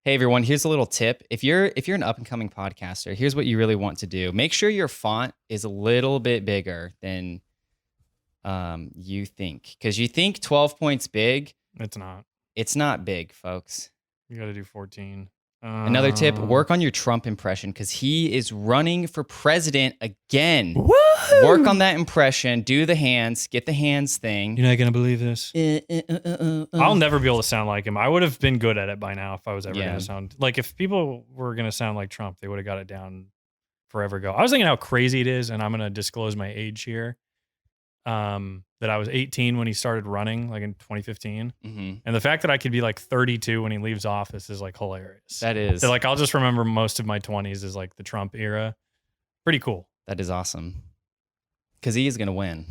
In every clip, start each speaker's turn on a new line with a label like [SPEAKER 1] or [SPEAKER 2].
[SPEAKER 1] Hey everyone, here's a little tip. If you're an up and coming podcaster, here's what you really want to do. Make sure your font is a little bit bigger than you think. Because you think 12 points big.
[SPEAKER 2] It's not.
[SPEAKER 1] It's not big, folks.
[SPEAKER 2] You got to do 14.
[SPEAKER 1] Another tip, work on your Trump impression because he is running for president again.
[SPEAKER 2] Woo!
[SPEAKER 1] Work on that impression. Do the hands. Get the hands thing.
[SPEAKER 2] You're not going to believe this. I'll never be able to sound like him. I would have been good at it by now if I was ever going to sound... Like, if people were going to sound like Trump, they would have got it down forever ago. I was thinking how crazy it is, and I'm going to disclose my age here. That I was 18 when he started running, like in 2015.
[SPEAKER 1] Mm-hmm.
[SPEAKER 2] And the fact that I could be like 32 when he leaves office is like hilarious.
[SPEAKER 1] That is.
[SPEAKER 2] So, like, I'll just remember most of my 20s as like the Trump era. Pretty cool.
[SPEAKER 1] That is awesome. Because he is going to win.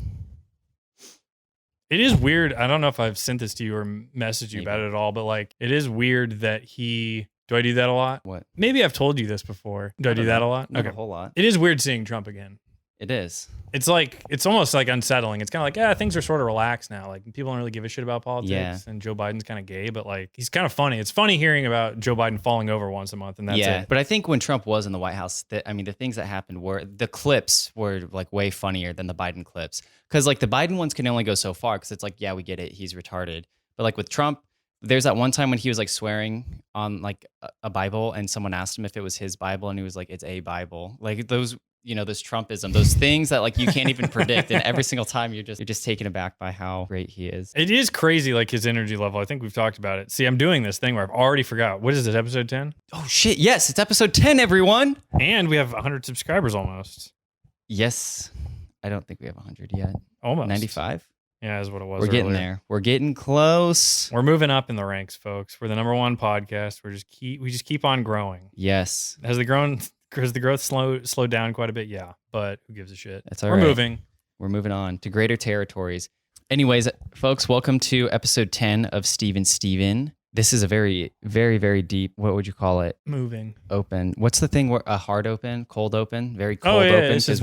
[SPEAKER 2] It is weird. I don't know if I've sent this to you or messaged you about it at all, but like, it is weird that he... Do I do that a lot?
[SPEAKER 1] What?
[SPEAKER 2] Maybe I've told you this before. Do I do that a lot?
[SPEAKER 1] Not a whole lot.
[SPEAKER 2] It is weird seeing Trump again.
[SPEAKER 1] It is.
[SPEAKER 2] It's like, it's almost like unsettling. It's kind of like, yeah, things are sort of relaxed now. Like, people don't really give a shit about politics.
[SPEAKER 1] Yeah.
[SPEAKER 2] And Joe Biden's kind of gay, but like, he's kind of funny. It's funny hearing about Joe Biden falling over once a month, and that's it.
[SPEAKER 1] But I think when Trump was in the White House, the things that happened were, the clips were like way funnier than the Biden clips. Because like the Biden ones can only go so far because it's like, yeah, we get it. He's retarded. But like with Trump, there's that one time when he was like swearing on like a Bible and someone asked him if it was his Bible and he was like, it's a Bible. Like those, this Trumpism, those things that like you can't even predict. And every single time you're just taken aback by how great he is.
[SPEAKER 2] It is crazy, like his energy level. I think we've talked about it. See, I'm doing this thing where I've already forgot. What is it, episode 10?
[SPEAKER 1] Oh shit, yes, it's episode 10, everyone.
[SPEAKER 2] And we have 100 subscribers almost.
[SPEAKER 1] Yes. I don't think we have 100 yet.
[SPEAKER 2] Almost.
[SPEAKER 1] 95?
[SPEAKER 2] Yeah, is what it was.
[SPEAKER 1] We're getting there. We're getting close.
[SPEAKER 2] We're moving up in the ranks, folks. We're the #1 podcast. We just keep on growing.
[SPEAKER 1] Yes.
[SPEAKER 2] Has the growth slowed down quite a bit? Yeah, but who gives a shit?
[SPEAKER 1] That's all right.
[SPEAKER 2] We're moving.
[SPEAKER 1] We're moving on to greater territories. Anyways, folks, welcome to episode 10 of Steven. This is a very, very, very deep, what would you call it?
[SPEAKER 2] Moving.
[SPEAKER 1] Open. What's the thing where a hard open, cold open, very cold
[SPEAKER 2] open?
[SPEAKER 1] Open?
[SPEAKER 2] This is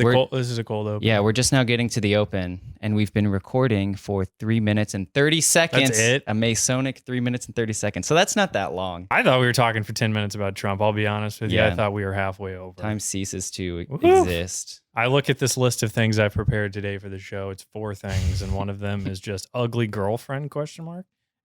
[SPEAKER 2] a cold open.
[SPEAKER 1] Yeah, we're just now getting to the open, and we've been recording for 3 minutes and 30 seconds.
[SPEAKER 2] That's it?
[SPEAKER 1] A Masonic 3 minutes and 30 seconds. So that's not that long.
[SPEAKER 2] I thought we were talking for 10 minutes about Trump. I'll be honest with you. I thought we were halfway over.
[SPEAKER 1] Time ceases to exist.
[SPEAKER 2] I look at this list of things I've prepared today for the show. It's 4 things, and one of them is just ugly girlfriend, ?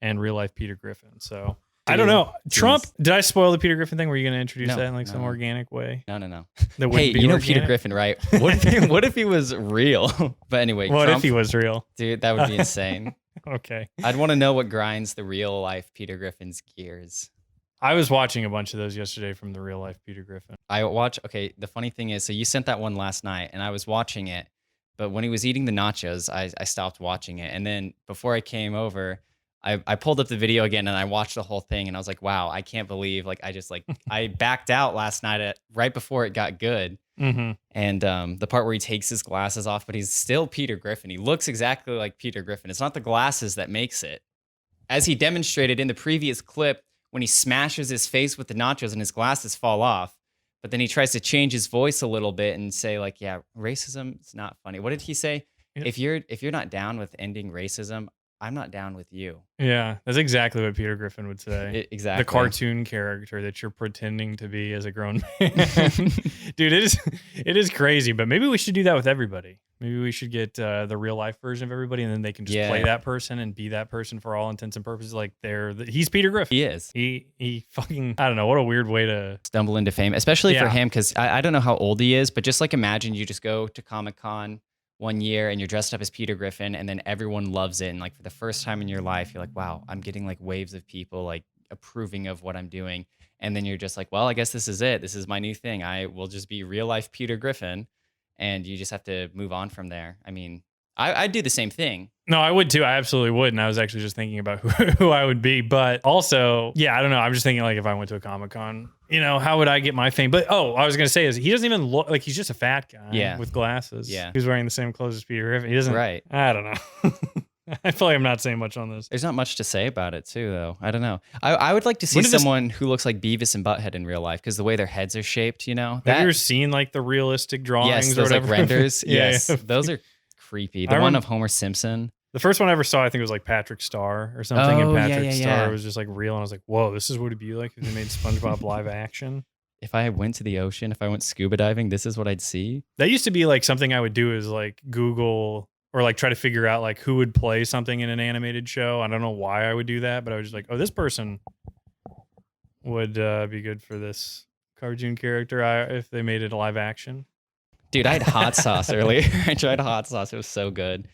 [SPEAKER 2] And real life Peter Griffin. So... I don't know. Trump, did I spoil the Peter Griffin thing? Were you going to introduce that in like some organic way?
[SPEAKER 1] No.
[SPEAKER 2] Hey,
[SPEAKER 1] you know Peter Griffin, right? What if he was real? But anyway.
[SPEAKER 2] What
[SPEAKER 1] Trump,
[SPEAKER 2] if he was real?
[SPEAKER 1] Dude, that would be insane.
[SPEAKER 2] Okay.
[SPEAKER 1] I'd want to know what grinds the real life Peter Griffin's gears.
[SPEAKER 2] I was watching a bunch of those yesterday from the real life Peter Griffin.
[SPEAKER 1] The funny thing is, so you sent that one last night and I was watching it, but when he was eating the nachos, I stopped watching it. And then before I came over, I pulled up the video again and I watched the whole thing and I was like, wow, I can't believe I backed out last night right before it got good.
[SPEAKER 2] Mm-hmm.
[SPEAKER 1] And the part where he takes his glasses off, but he's still Peter Griffin. He looks exactly like Peter Griffin. It's not the glasses that makes it. As he demonstrated in the previous clip, when he smashes his face with the nachos and his glasses fall off, but then he tries to change his voice a little bit and say like, yeah, racism is not funny. What did he say? Yeah. If you're not down with ending racism, I'm not down with you.
[SPEAKER 2] Yeah, that's exactly what Peter Griffin would say.
[SPEAKER 1] Exactly.
[SPEAKER 2] The cartoon character that you're pretending to be as a grown man. Dude, it is crazy, but maybe we should do that with everybody. Maybe we should get the real life version of everybody, and then they can just play that person and be that person for all intents and purposes. Like he's Peter Griffin.
[SPEAKER 1] He is.
[SPEAKER 2] He fucking, I don't know, what a weird way to
[SPEAKER 1] stumble into fame, especially for him, because I don't know how old he is, but just like imagine you just go to Comic-Con one year and you're dressed up as Peter Griffin and then everyone loves it. And like for the first time in your life, you're like, wow, I'm getting like waves of people like approving of what I'm doing. And then you're just like, well, I guess this is it. This is my new thing. I will just be real life Peter Griffin. And you just have to move on from there. I mean, I'd do the same thing.
[SPEAKER 2] No, I would too. I absolutely would. And I was actually just thinking about who I would be. But also, yeah, I don't know. I'm just thinking like if I went to a Comic-Con, how would I get my fame? But I was going to say is he doesn't even look like he's just a fat guy with glasses.
[SPEAKER 1] Yeah.
[SPEAKER 2] Who's wearing the same clothes as Peter Griffin. He doesn't. Right. I don't know. I feel like I'm not saying much on this.
[SPEAKER 1] There's not much to say about it too, though. I don't know. I would like to see someone who looks like Beavis and Butthead in real life because the way their heads are shaped,
[SPEAKER 2] Have you ever seen like the realistic drawings
[SPEAKER 1] yes,
[SPEAKER 2] or
[SPEAKER 1] those
[SPEAKER 2] whatever?
[SPEAKER 1] like renders?
[SPEAKER 2] Yeah,
[SPEAKER 1] yes, those are creepy. The one of Homer Simpson.
[SPEAKER 2] The first one I ever saw, I think it was like Patrick Star or something. And Patrick Star
[SPEAKER 1] yeah.
[SPEAKER 2] was just like real. And I was like, whoa, this is what it'd be like if they made SpongeBob live action.
[SPEAKER 1] If I went to the ocean, if I went scuba diving, this is what I'd see.
[SPEAKER 2] That used to be like something I would do is like Google or like try to figure out like who would play something in an animated show. I don't know why I would do that, but I was just like, oh, this person would be good for this cartoon character if they made it a live action.
[SPEAKER 1] Dude, I had hot sauce earlier. I tried hot sauce. It was so good.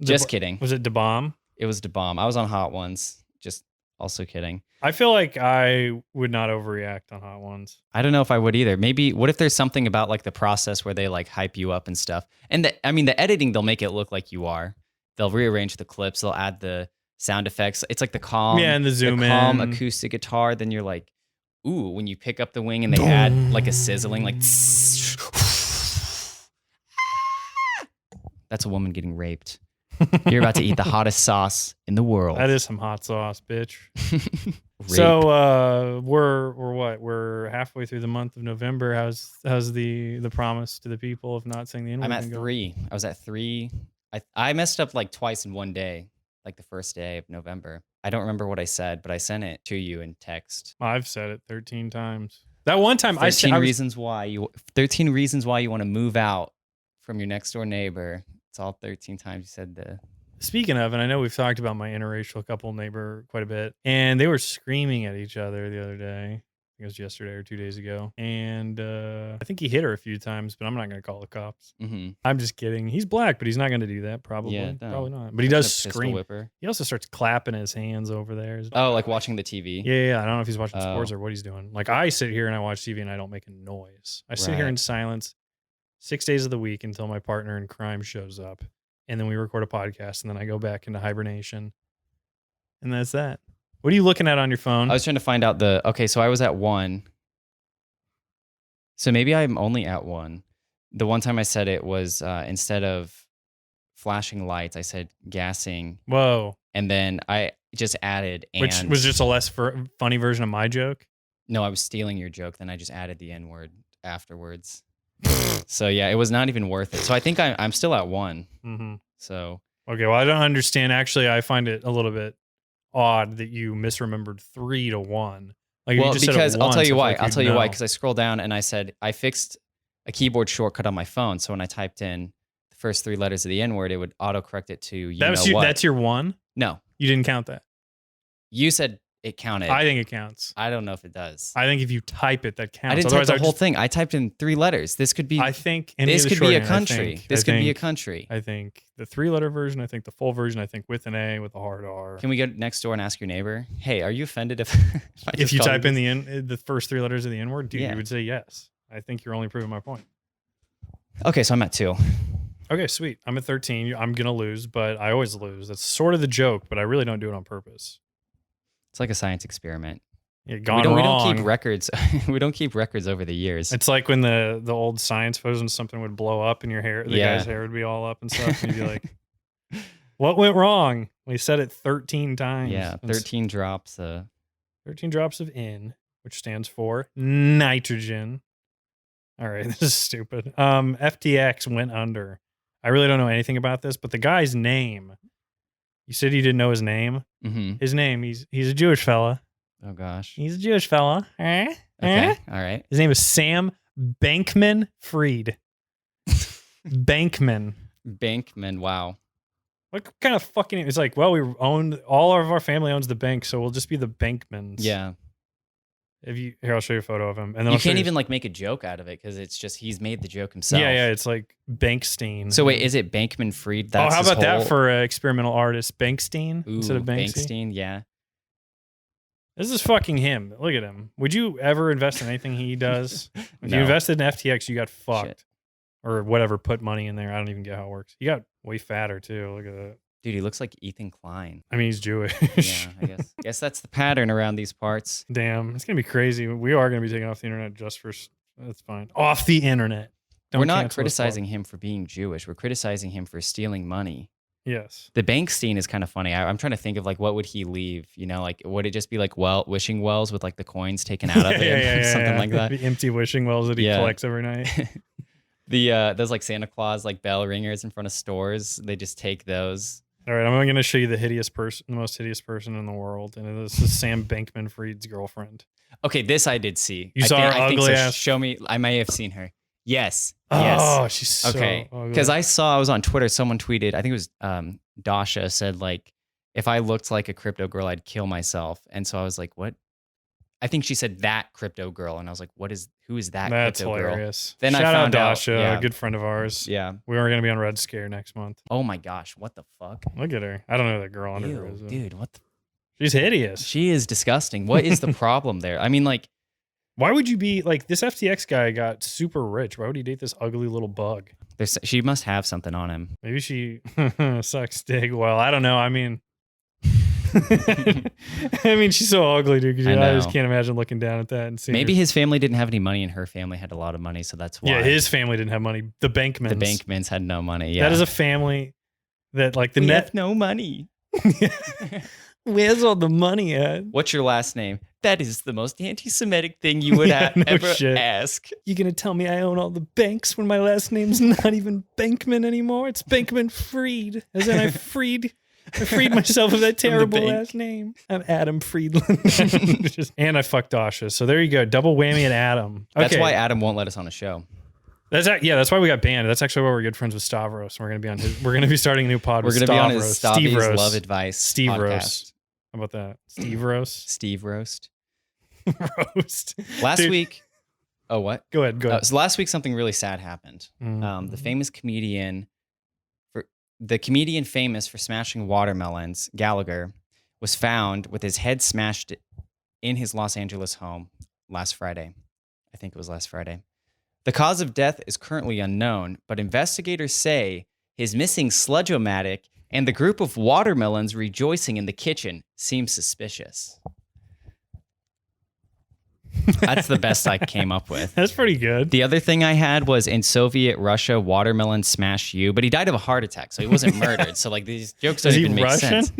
[SPEAKER 1] Just kidding.
[SPEAKER 2] Was it Da Bomb?
[SPEAKER 1] It was Da Bomb. I was on Hot Ones. Just also kidding.
[SPEAKER 2] I feel like I would not overreact on Hot Ones.
[SPEAKER 1] I don't know if I would either. Maybe, what if there's something about like the process where they like hype you up and stuff? And the editing, they'll make it look like you are. They'll rearrange the clips. They'll add the sound effects. It's like the calm,
[SPEAKER 2] and the zoom in,
[SPEAKER 1] calm acoustic guitar. Then you're like, ooh, when you pick up the wing and they add like a sizzling, like that's a woman getting raped. You're about to eat the hottest sauce in the world.
[SPEAKER 2] That is some hot sauce, bitch. So we're what? We're halfway through the month of November. How's the promise to the people of not saying the N-word?
[SPEAKER 1] I'm at 3. I was at 3. I messed up like twice in one day, like the first day of November. I don't remember what I said, but I sent it to you in text.
[SPEAKER 2] I've said it 13 times. That one time
[SPEAKER 1] 13 reasons why you want to move out from your next door neighbor. It's all 13 times you said the.
[SPEAKER 2] Speaking of, and I know we've talked about my interracial couple neighbor quite a bit, and they were screaming at each other the other day. I think it was yesterday or 2 days ago. And I think he hit her a few times, but I'm not going to call the cops.
[SPEAKER 1] Mm-hmm.
[SPEAKER 2] I'm just kidding. He's black, but he's not going to do that, probably.
[SPEAKER 1] Yeah, no.
[SPEAKER 2] Probably not. But he does scream.
[SPEAKER 1] Whipper.
[SPEAKER 2] He also starts clapping his hands over there.
[SPEAKER 1] Oh, like watching the TV?
[SPEAKER 2] Yeah. I don't know if he's watching sports or what he's doing. Like, I sit here and I watch TV and I don't make a noise. I sit here in silence 6 days of the week until my partner in crime shows up. And then we record a podcast, and then I go back into hibernation. And that's that. What are you looking at on your phone?
[SPEAKER 1] I was trying to find out so I was at 1. So maybe I'm only at 1. The one time I said it was instead of flashing lights, I said gassing.
[SPEAKER 2] Whoa.
[SPEAKER 1] And then I just added and.
[SPEAKER 2] Which was just a less funny version of my joke?
[SPEAKER 1] No, I was stealing your joke. Then I just added the N-word afterwards. So yeah, it was not even worth it. So I think I'm still at 1.
[SPEAKER 2] Mm-hmm.
[SPEAKER 1] So
[SPEAKER 2] okay, well I don't understand. Actually, I find it a little bit odd that you misremembered 3 to 1. Like,
[SPEAKER 1] well,
[SPEAKER 2] you just
[SPEAKER 1] because
[SPEAKER 2] said
[SPEAKER 1] I'll tell you why.
[SPEAKER 2] Like
[SPEAKER 1] I'll tell you why. Because I scrolled down and I said I fixed a keyboard shortcut on my phone. So when I typed in the first 3 letters of the N-word, it would autocorrect it to what.
[SPEAKER 2] That's your 1?
[SPEAKER 1] No,
[SPEAKER 2] you didn't count that.
[SPEAKER 1] You said it counted.
[SPEAKER 2] I think it counts.
[SPEAKER 1] I don't know if it does.
[SPEAKER 2] I think if you type it, that counts.
[SPEAKER 1] I didn't type the whole thing. I typed in 3 letters. This could be.
[SPEAKER 2] I think
[SPEAKER 1] this could be a country. This could be a country.
[SPEAKER 2] I think the 3-letter version. I think the full version. I think with an A with a hard R.
[SPEAKER 1] Can we go next door and ask your neighbor? Hey, are you offended if
[SPEAKER 2] you type in the first 3 letters of the N-word? Dude,
[SPEAKER 1] yeah.
[SPEAKER 2] You would say yes. I think you're only proving my point.
[SPEAKER 1] Okay, so I'm at 2.
[SPEAKER 2] Okay, sweet. I'm at 13. I'm gonna lose, but I always lose. That's sort of the joke, but I really don't do it on purpose.
[SPEAKER 1] It's like a science experiment.
[SPEAKER 2] We
[SPEAKER 1] don't keep records. We don't keep records over the years.
[SPEAKER 2] It's like when the old science photos and something would blow up and your hair, the guy's hair would be all up and stuff. And you'd be like, what went wrong? We said it 13 times.
[SPEAKER 1] Yeah, 13 drops.
[SPEAKER 2] 13 drops of N, which stands for nitrogen. All right, this is stupid. FTX went under. I really don't know anything about this, but the guy's name. You said you didn't know his name?
[SPEAKER 1] Mm-hmm.
[SPEAKER 2] His name, he's a Jewish fella.
[SPEAKER 1] Oh, gosh.
[SPEAKER 2] He's a Jewish fella.
[SPEAKER 1] Okay, all right.
[SPEAKER 2] His name is Sam Bankman-Fried.
[SPEAKER 1] Bankman, wow.
[SPEAKER 2] What kind of fucking... It's like, well, all of our family owns the bank, so we'll just be the Bankmans.
[SPEAKER 1] Yeah.
[SPEAKER 2] Here, I'll show you a photo of him. And then
[SPEAKER 1] you can't even like make a joke out of it because it's just he's made the joke himself.
[SPEAKER 2] Yeah, it's like Bankstein.
[SPEAKER 1] So wait, is it Bankman-Fried?
[SPEAKER 2] That's how about that for an experimental artist? Bankstein instead of Banksy?
[SPEAKER 1] Bankstein, yeah.
[SPEAKER 2] This is fucking him. Look at him. Would you ever invest in anything he does? If
[SPEAKER 1] No.
[SPEAKER 2] you invested in FTX, you got fucked.
[SPEAKER 1] Shit.
[SPEAKER 2] Or whatever, put money in there. I don't even get how it works. He got way fatter too. Look at that.
[SPEAKER 1] Dude, he looks like Ethan Klein.
[SPEAKER 2] I mean, he's Jewish.
[SPEAKER 1] Yeah, I guess that's the pattern around these parts.
[SPEAKER 2] Damn, it's gonna be crazy. We are gonna be taken off the internet just for. That's fine. Off the internet.
[SPEAKER 1] We're not criticizing him for being Jewish. We're criticizing him for stealing money.
[SPEAKER 2] Yes.
[SPEAKER 1] The Bankstein is kind of funny. I'm trying to think of like what would he leave? You know, like would it just be like wishing wells with like the coins taken out of it, something like that?
[SPEAKER 2] The empty wishing wells that he collects every night.
[SPEAKER 1] Those like Santa Claus like bell ringers in front of stores. They just take those.
[SPEAKER 2] All right, I'm going to show you the most hideous person in the world, and this is Sam Bankman-Fried's girlfriend.
[SPEAKER 1] Okay, this I did see.
[SPEAKER 2] You saw her
[SPEAKER 1] I think
[SPEAKER 2] ugly
[SPEAKER 1] so.
[SPEAKER 2] ass.
[SPEAKER 1] Show me. I may have seen her. Yes.
[SPEAKER 2] Oh, she's so
[SPEAKER 1] okay.
[SPEAKER 2] ugly.
[SPEAKER 1] Because I was on Twitter. Someone tweeted. I think it was Dasha said like, if I looked like a crypto girl, I'd kill myself. And so I was like, what? I think she said that crypto girl, and I was like, who is that?
[SPEAKER 2] That's
[SPEAKER 1] crypto
[SPEAKER 2] hilarious.
[SPEAKER 1] Girl? Then
[SPEAKER 2] Shout
[SPEAKER 1] I found
[SPEAKER 2] out Dasha,
[SPEAKER 1] yeah.
[SPEAKER 2] a good friend of ours.
[SPEAKER 1] Yeah,
[SPEAKER 2] we were going to be on Red Scare next month.
[SPEAKER 1] Oh my gosh, what the fuck?
[SPEAKER 2] Look at her. I don't know who that girl under
[SPEAKER 1] Ew,
[SPEAKER 2] her is.
[SPEAKER 1] Dude, what?
[SPEAKER 2] She's hideous.
[SPEAKER 1] She is disgusting. What is the problem there? I mean, like,
[SPEAKER 2] why would you be like this? FTX guy got super rich. Why would he date this ugly little bug?
[SPEAKER 1] She must have something on him.
[SPEAKER 2] Maybe she sucks dick. Well, I don't know. I mean. I mean, she's so ugly, dude. I just can't imagine looking down at that and seeing.
[SPEAKER 1] Maybe his family didn't have any money, and her family had a lot of money, so that's why.
[SPEAKER 2] Yeah, his family didn't have money. The Bankmans
[SPEAKER 1] had no money. Yeah,
[SPEAKER 2] that is a family that like
[SPEAKER 1] we have no money.
[SPEAKER 2] Where's all the money at?
[SPEAKER 1] What's your last name? That is the most anti-Semitic thing you would ever ask.
[SPEAKER 2] You gonna tell me I own all the banks when my last name's not even Bankman anymore? It's Bankman-Fried, as in I freed myself of that terrible last name. I'm Adam Friedland. And I fucked Dasha. So there you go. Double whammy at Adam. Okay.
[SPEAKER 1] That's why Adam won't let us on a show.
[SPEAKER 2] That's why we got banned. That's actually why we're good friends with Stavros. We're gonna be starting a new pod.
[SPEAKER 1] We're
[SPEAKER 2] gonna
[SPEAKER 1] be on his Steve Love Advice.
[SPEAKER 2] Steve
[SPEAKER 1] podcast.
[SPEAKER 2] Roast. How about that? Steve Roast.
[SPEAKER 1] Steve Roast.
[SPEAKER 2] Roast.
[SPEAKER 1] Last week. Oh, what?
[SPEAKER 2] Go ahead.
[SPEAKER 1] So last week something really sad happened.
[SPEAKER 2] Mm-hmm.
[SPEAKER 1] The comedian famous for smashing watermelons, Gallagher, was found with his head smashed in his Los Angeles home last Friday. I think it was last Friday. The cause of death is currently unknown, but investigators say his missing sludge-o-matic and the group of watermelons rejoicing in the kitchen seem suspicious. That's the best I came up with.
[SPEAKER 2] That's pretty good.
[SPEAKER 1] The other thing I had was in Soviet Russia, watermelon smash you, but he died of a heart attack, so he wasn't murdered. So like these jokes don't even make sense.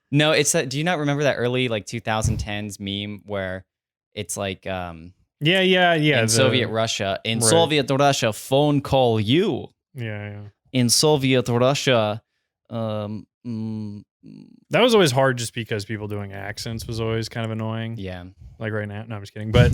[SPEAKER 1] No, it's that. Do you not remember that early like 2010s meme where it's like yeah. In Soviet Russia, Soviet Russia, phone call you.
[SPEAKER 2] Yeah.
[SPEAKER 1] In Soviet Russia,
[SPEAKER 2] that was always hard just because people doing accents was always kind of annoying.
[SPEAKER 1] Yeah.
[SPEAKER 2] Like right now. No, I'm just kidding. But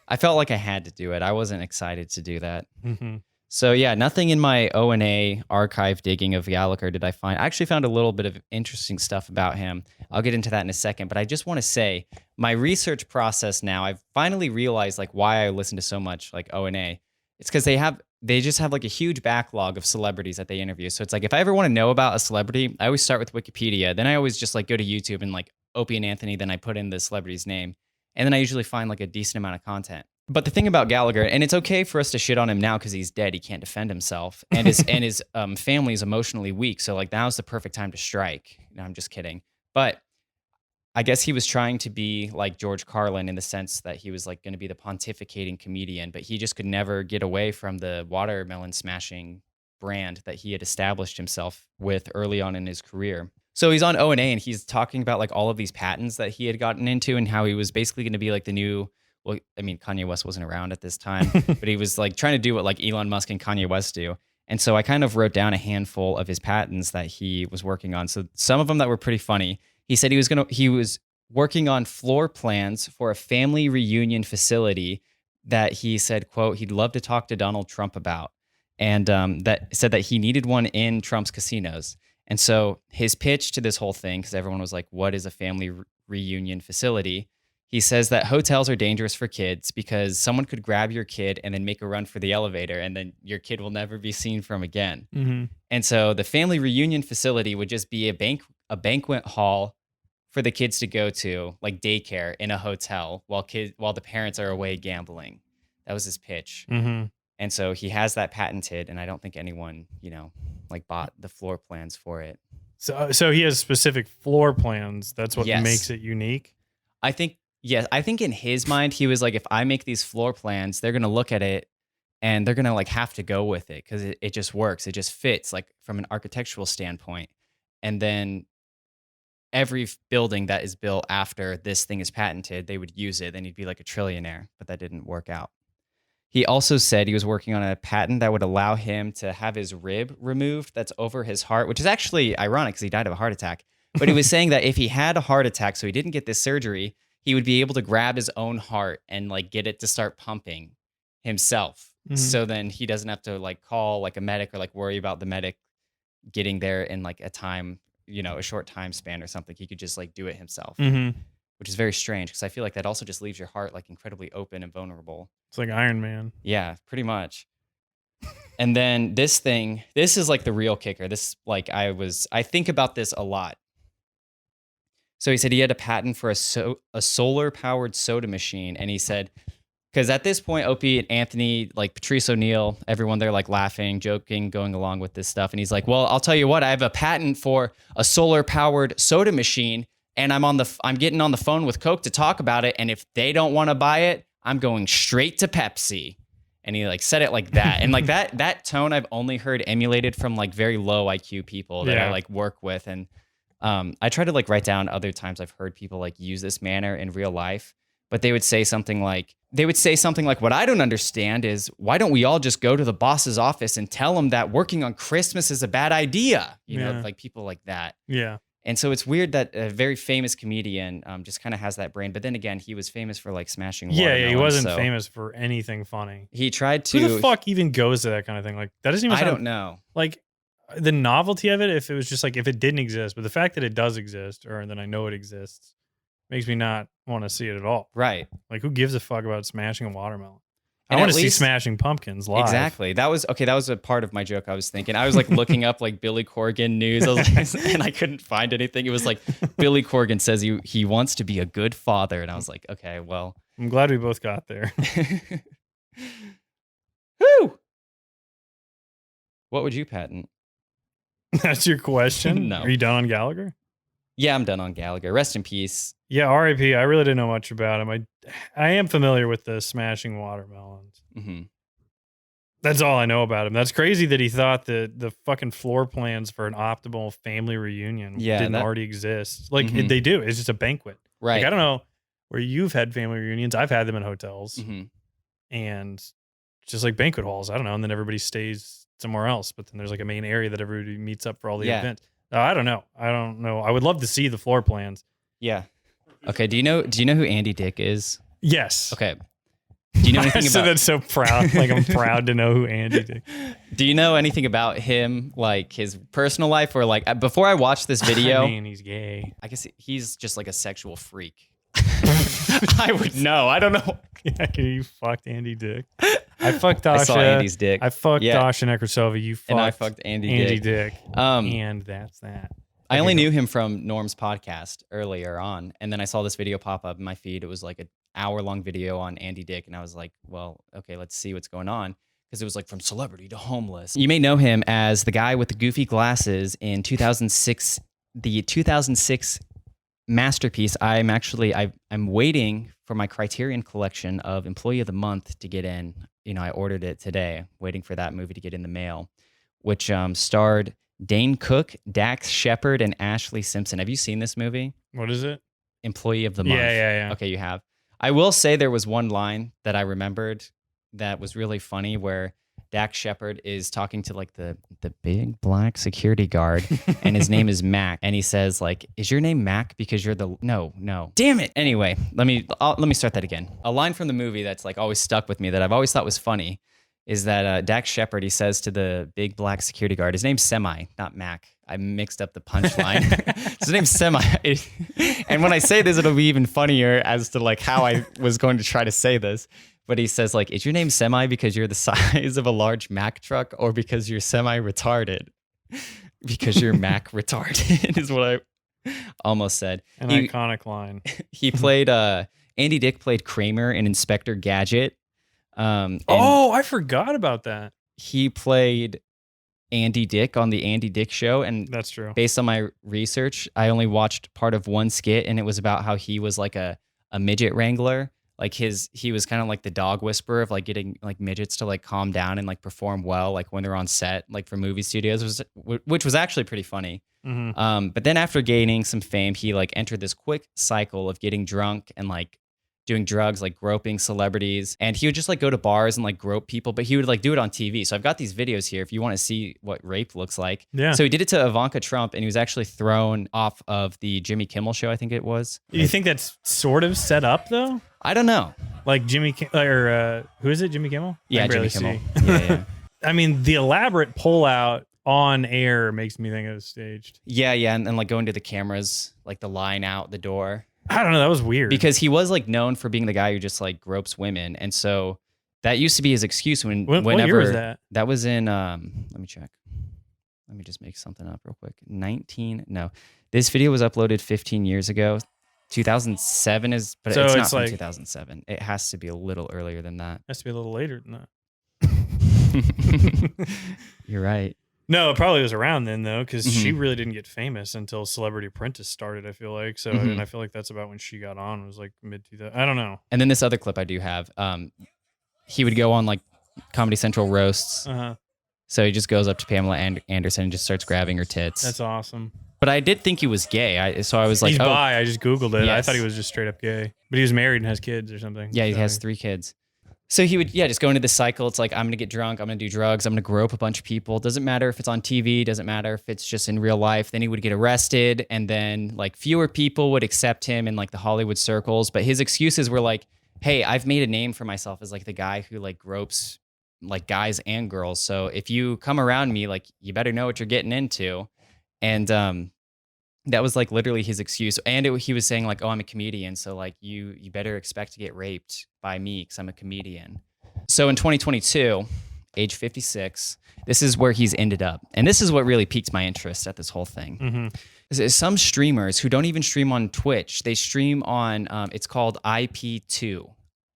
[SPEAKER 1] I felt like I had to do it. I wasn't excited to do that.
[SPEAKER 2] Mm-hmm.
[SPEAKER 1] So yeah, nothing in my O&A archive digging of Gallagher did I find. I actually found a little bit of interesting stuff about him. I'll get into that in a second, but I just want to say my research process now, I've finally realized like why I listen to so much like O&A. It's because they just have like a huge backlog of celebrities that they interview. So it's like if I ever want to know about a celebrity, I always start with Wikipedia. Then I always just like go to YouTube and like Opie and Anthony, then I put in the celebrity's name. And then I usually find like a decent amount of content. But the thing about Gallagher, and it's okay for us to shit on him now because he's dead, he can't defend himself, and his family is emotionally weak. So like now's the perfect time to strike. No, I'm just kidding. But I guess he was trying to be like George Carlin in the sense that he was like going to be the pontificating comedian, but he just could never get away from the watermelon smashing brand that he had established himself with early on in his career. So he's on O&A and he's talking about like all of these patents that he had gotten into and how he was basically going to be like the new. Well, I mean, Kanye West wasn't around at this time, but he was like trying to do what like Elon Musk and Kanye West do. And so I kind of wrote down a handful of his patents that he was working on. So some of them that were pretty funny. He said he was working on floor plans for a family reunion facility that he said, quote, he'd love to talk to Donald Trump about. And that said that he needed one in Trump's casinos. And so his pitch to this whole thing, because everyone was like, what is a family reunion facility? He says that hotels are dangerous for kids because someone could grab your kid and then make a run for the elevator and then your kid will never be seen from again.
[SPEAKER 2] Mm-hmm.
[SPEAKER 1] And so the family reunion facility would just be a banquet hall for the kids to go to, like daycare in a hotel while the parents are away gambling. That was his pitch.
[SPEAKER 2] Mm-hmm.
[SPEAKER 1] And so he has that patented, and I don't think anyone, like bought the floor plans for it.
[SPEAKER 2] So he has specific floor plans. That's what makes it unique.
[SPEAKER 1] Yes, I think in his mind, he was like, if I make these floor plans, they're going to look at it and they're going to like have to go with it because it just works. It just fits like from an architectural standpoint. And then every building that is built after this thing is patented, they would use it. Then he'd be like a trillionaire, but that didn't work out. He also said he was working on a patent that would allow him to have his rib removed that's over his heart, which is actually ironic because he died of a heart attack. But he was saying that if he had a heart attack, so he didn't get this surgery, he would be able to grab his own heart and like get it to start pumping himself.
[SPEAKER 2] Mm-hmm.
[SPEAKER 1] So then he doesn't have to like call like a medic or like worry about the medic getting there in like a time, a short time span or something. He could just like do it himself, which is very strange because I feel like that also just leaves your heart like incredibly open and vulnerable.
[SPEAKER 2] It's like Iron Man.
[SPEAKER 1] Yeah, pretty much. And then this is like the real kicker. This like I think about this a lot. So he said he had a patent for a solar powered soda machine. And he said, because at this point, Opie and Anthony, like Patrice O'Neill, everyone, they're like laughing, joking, going along with this stuff. And he's like, well, I'll tell you what, I have a patent for a solar powered soda machine. And I'm getting on the phone with Coke to talk about it. And if they don't want to buy it, I'm going straight to Pepsi. And he like said it like that. And like that tone I've only heard emulated from like very low IQ people that I like work with. And I try to like write down other times I've heard people like use this manner in real life, but they would say something like, what I don't understand is why don't we all just go to the boss's office and tell him that working on Christmas is a bad idea? You know, like people like that.
[SPEAKER 2] Yeah.
[SPEAKER 1] And so it's weird that a very famous comedian just kind of has that brain. But then again, he was famous for like smashing watermelons.
[SPEAKER 2] Yeah, he wasn't famous for anything funny.
[SPEAKER 1] He tried to.
[SPEAKER 2] Who the fuck even goes to that kind of thing? Like that doesn't even sound,
[SPEAKER 1] I don't know.
[SPEAKER 2] Like the novelty of it, if it was just like if it didn't exist, but the fact that it does exist, or then I know it exists, makes me not want to see it at all.
[SPEAKER 1] Right.
[SPEAKER 2] Like who gives a fuck about smashing a watermelon? I want to see Smashing Pumpkins live.
[SPEAKER 1] Exactly. That was a part of my joke I was thinking. I was like looking up like Billy Corgan news and I couldn't find anything. It was like Billy Corgan says he wants to be a good father. And I was like, okay, well.
[SPEAKER 2] I'm glad we both got there.
[SPEAKER 1] Woo! What would you patent?
[SPEAKER 2] That's your question?
[SPEAKER 1] No.
[SPEAKER 2] Are you done on Gallagher?
[SPEAKER 1] Yeah, I'm done on Gallagher. Rest in peace.
[SPEAKER 2] Yeah, R.I.P. I really didn't know much about him. I am familiar with the smashing watermelons.
[SPEAKER 1] Mm-hmm.
[SPEAKER 2] That's all I know about him. That's crazy that he thought that the fucking floor plans for an optimal family reunion didn't already exist. Like they do. It's just a banquet.
[SPEAKER 1] Right.
[SPEAKER 2] Like, I don't know where you've had family reunions. I've had them in hotels and just like banquet halls. I don't know. And then everybody stays somewhere else. But then there's like a main area that everybody meets up for all the events. I don't know. I would love to see the floor plans.
[SPEAKER 1] Yeah. Okay. Do you know who Andy Dick is?
[SPEAKER 2] Yes.
[SPEAKER 1] Okay. Do you know anything about?
[SPEAKER 2] That's so proud. Like I'm proud to know who Andy Dick.
[SPEAKER 1] Do you know anything about him, like his personal life, or like before I watched this video?
[SPEAKER 2] I mean, he's gay.
[SPEAKER 1] I guess he's just like a sexual freak. I would know. I don't know.
[SPEAKER 2] Yeah, you fucked Andy Dick. I fucked Dasha.
[SPEAKER 1] I saw Andy's dick.
[SPEAKER 2] I fucked Dasha Nekrasova. You fucked.
[SPEAKER 1] And I fucked Andy
[SPEAKER 2] Dick. And that's that.
[SPEAKER 1] I only knew him from Norm's podcast earlier on, and then I saw this video pop up in my feed. It was like an hour-long video on Andy Dick, and I was like, well, okay, let's see what's going on, because it was like from celebrity to homeless. You may know him as the guy with the goofy glasses in 2006, the 2006 masterpiece. I'm waiting for my Criterion collection of Employee of the Month to get in. You know, I ordered it today, waiting for that movie to get in the mail, which starred Dane Cook, Dax Shepard, and Ashley Simpson. Have you seen this movie?
[SPEAKER 2] What is it?
[SPEAKER 1] Employee of the Month.
[SPEAKER 2] Yeah.
[SPEAKER 1] Okay, you have. I will say there was one line that I remembered that was really funny where Dax Shepard is talking to like the big black security guard and his name is Mac, and he says like, is your name Mac because you're the no damn it. Anyway, let me start that again. A line from the movie that's like always stuck with me that I've always thought was funny is that Dax Shepard, he says to the big black security guard, his name's Semi, not Mac. I mixed up the punchline. His name's Semi. And when I say this, it'll be even funnier as to like how I was going to try to say this. But he says like, is your name Semi because you're the size of a large Mack truck, or because you're semi-retarded? Because you're Mac retarded is what I almost said.
[SPEAKER 2] An iconic line.
[SPEAKER 1] He played, Andy Dick played Kramer in Inspector Gadget.
[SPEAKER 2] I forgot about that.
[SPEAKER 1] He played Andy Dick on the Andy Dick Show, and
[SPEAKER 2] that's true.
[SPEAKER 1] Based on my research, I only watched part of one skit, and it was about how he was like a midget wrangler. Like he was kind of like the dog whisperer of like getting like midgets to like calm down and like perform well, like when they're on set, like for movie studios, which was actually pretty funny.
[SPEAKER 2] Mm-hmm.
[SPEAKER 1] But then after gaining some fame, he like entered this quick cycle of getting drunk and like doing drugs, like groping celebrities. And he would just like go to bars and like grope people, but he would like do it on TV. So I've got these videos here if you want to see what rape looks like.
[SPEAKER 2] Yeah.
[SPEAKER 1] So he did it to Ivanka Trump, and he was actually thrown off of the Jimmy Kimmel show, I think it was.
[SPEAKER 2] Do you think that's sort of set up though?
[SPEAKER 1] I don't know.
[SPEAKER 2] Like Jimmy who is it? Jimmy Kimmel?
[SPEAKER 1] Yeah, Jimmy Kimmel. Yeah.
[SPEAKER 2] I mean, the elaborate pullout on air makes me think it was staged.
[SPEAKER 1] Yeah, and like going to the cameras, like the line out the door.
[SPEAKER 2] I don't know. That was weird.
[SPEAKER 1] Because he was like known for being the guy who just like gropes women. And so that used to be his excuse whenever.
[SPEAKER 2] What year was that?
[SPEAKER 1] That was in, let me check. Let me just make something up real quick. This video was uploaded 15 years ago. 2007 is, but so it's not from like 2007. It has to be a little earlier than that.
[SPEAKER 2] Has to be a little later than that.
[SPEAKER 1] You're right.
[SPEAKER 2] No, it probably was around then though, because she really didn't get famous until Celebrity Apprentice started. I feel like so, and I feel like that's about when she got on. It was like mid 2000. I don't know.
[SPEAKER 1] And then this other clip I do have, he would go on like Comedy Central roasts. So he just goes up to Pamela Anderson and just starts grabbing her tits.
[SPEAKER 2] That's awesome.
[SPEAKER 1] But I did think he was gay. So I was like,
[SPEAKER 2] he's bi. I just Googled it.
[SPEAKER 1] Yes.
[SPEAKER 2] I thought he was just straight up gay, but he was married and has kids or something.
[SPEAKER 1] Yeah, he has 3 kids. So he would, just go into this cycle. It's like, I'm going to get drunk. I'm going to do drugs. I'm going to grope a bunch of people. Doesn't matter if it's on TV. Doesn't matter if it's just in real life. Then he would get arrested. And then like fewer people would accept him in like the Hollywood circles. But his excuses were like, hey, I've made a name for myself as like the guy who like gropes like guys and girls. So if you come around me, like you better know what you're getting into. And that was like literally his excuse. And he was saying like, oh, I'm a comedian. So like you better expect to get raped by me because I'm a comedian. So in 2022, age 56, this is where he's ended up. And this is what really piqued my interest at this whole thing. Some streamers who don't even stream on Twitch, they stream on, it's called IP2.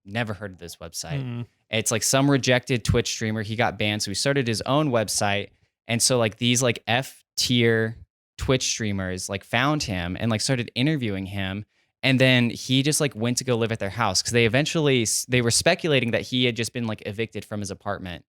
[SPEAKER 1] Never heard of this website. It's like some rejected Twitch streamer. He got banned. So he started his own website. And so like these like F tier Twitch streamers like found him and like started interviewing him. And then he just like went to go live at their house because they were speculating that he had just been like evicted from his apartment.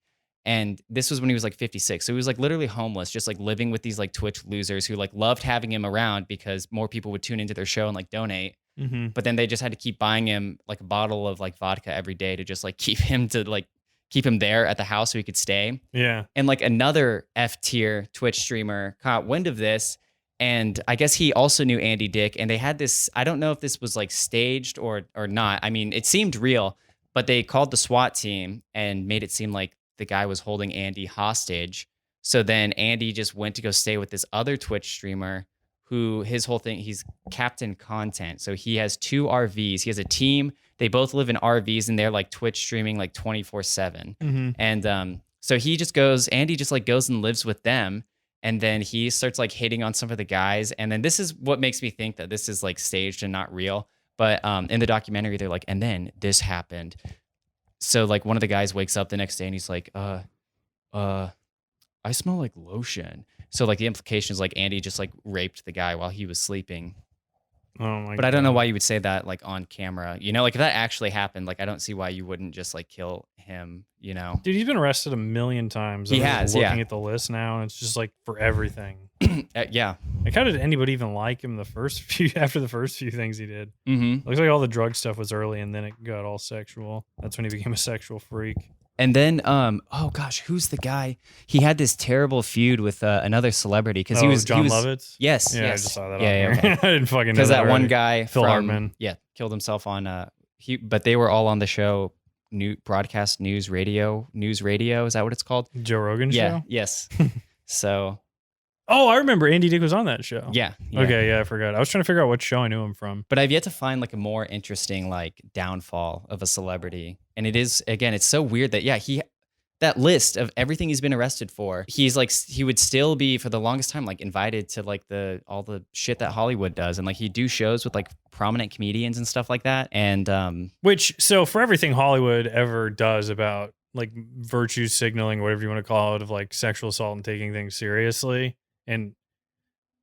[SPEAKER 1] And this was when he was like 56. So he was like literally homeless, just like living with these like Twitch losers who like loved having him around because more people would tune into their show and like donate. But then they just had to keep buying him like a bottle of like vodka every day to just like keep him there at the house so he could stay.
[SPEAKER 2] Yeah.
[SPEAKER 1] And like another F tier Twitch streamer caught wind of this. And I guess he also knew Andy Dick. And they had this, I don't know if this was like staged or not. I mean, it seemed real, but they called the SWAT team and made it seem like the guy was holding Andy hostage. So then Andy just went to go stay with this other Twitch streamer who his whole thing, he's Captain Content. So he has 2 RVs. He has a team. They both live in RVs and they're like Twitch streaming like 24/7. And so Andy just like goes and lives with them. And then he starts like hitting on some of the guys. And then this is what makes me think that this is like staged and not real. But in the documentary, they're like, and then this happened. So like one of the guys wakes up the next day and he's like, I smell like lotion. So like the implication is like Andy just like raped the guy while he was sleeping.
[SPEAKER 2] Oh my God.
[SPEAKER 1] But I don't know why you would say that like on camera. You know, like if that actually happened, like I don't see why you wouldn't just like kill him, you know?
[SPEAKER 2] Dude, he's been arrested a million times.
[SPEAKER 1] He has,
[SPEAKER 2] looking at the list now, and it's just like for everything.
[SPEAKER 1] Yeah.
[SPEAKER 2] Like how did anybody even like him after the first few things he did? Looks like all the drug stuff was early and then it got all sexual. That's when he became a sexual freak.
[SPEAKER 1] And then, oh gosh, who's the guy? He had this terrible feud with another celebrity because he was
[SPEAKER 2] John Lovitz.
[SPEAKER 1] Yes,
[SPEAKER 2] yeah,
[SPEAKER 1] yes.
[SPEAKER 2] I just saw that.
[SPEAKER 1] Yeah,
[SPEAKER 2] on there. I didn't fucking know
[SPEAKER 1] because that one guy,
[SPEAKER 2] Phil Hartman,
[SPEAKER 1] killed himself on. But they were all on the show, broadcast news radio. Is that what it's called?
[SPEAKER 2] Joe Rogan show.
[SPEAKER 1] Yes. So.
[SPEAKER 2] Oh, I remember Andy Dick was on that show.
[SPEAKER 1] Yeah.
[SPEAKER 2] Okay, yeah, I forgot. I was trying to figure out what show I knew him from.
[SPEAKER 1] But I've yet to find like a more interesting like downfall of a celebrity. And it is, again, it's so weird that, that list of everything he's been arrested for, he's like, he would still be for the longest time, like invited to like all the shit that Hollywood does. And like he'd do shows with like prominent comedians and stuff like that. And,
[SPEAKER 2] so for everything Hollywood ever does about like virtue signaling, whatever you want to call it, of like sexual assault and taking things seriously. And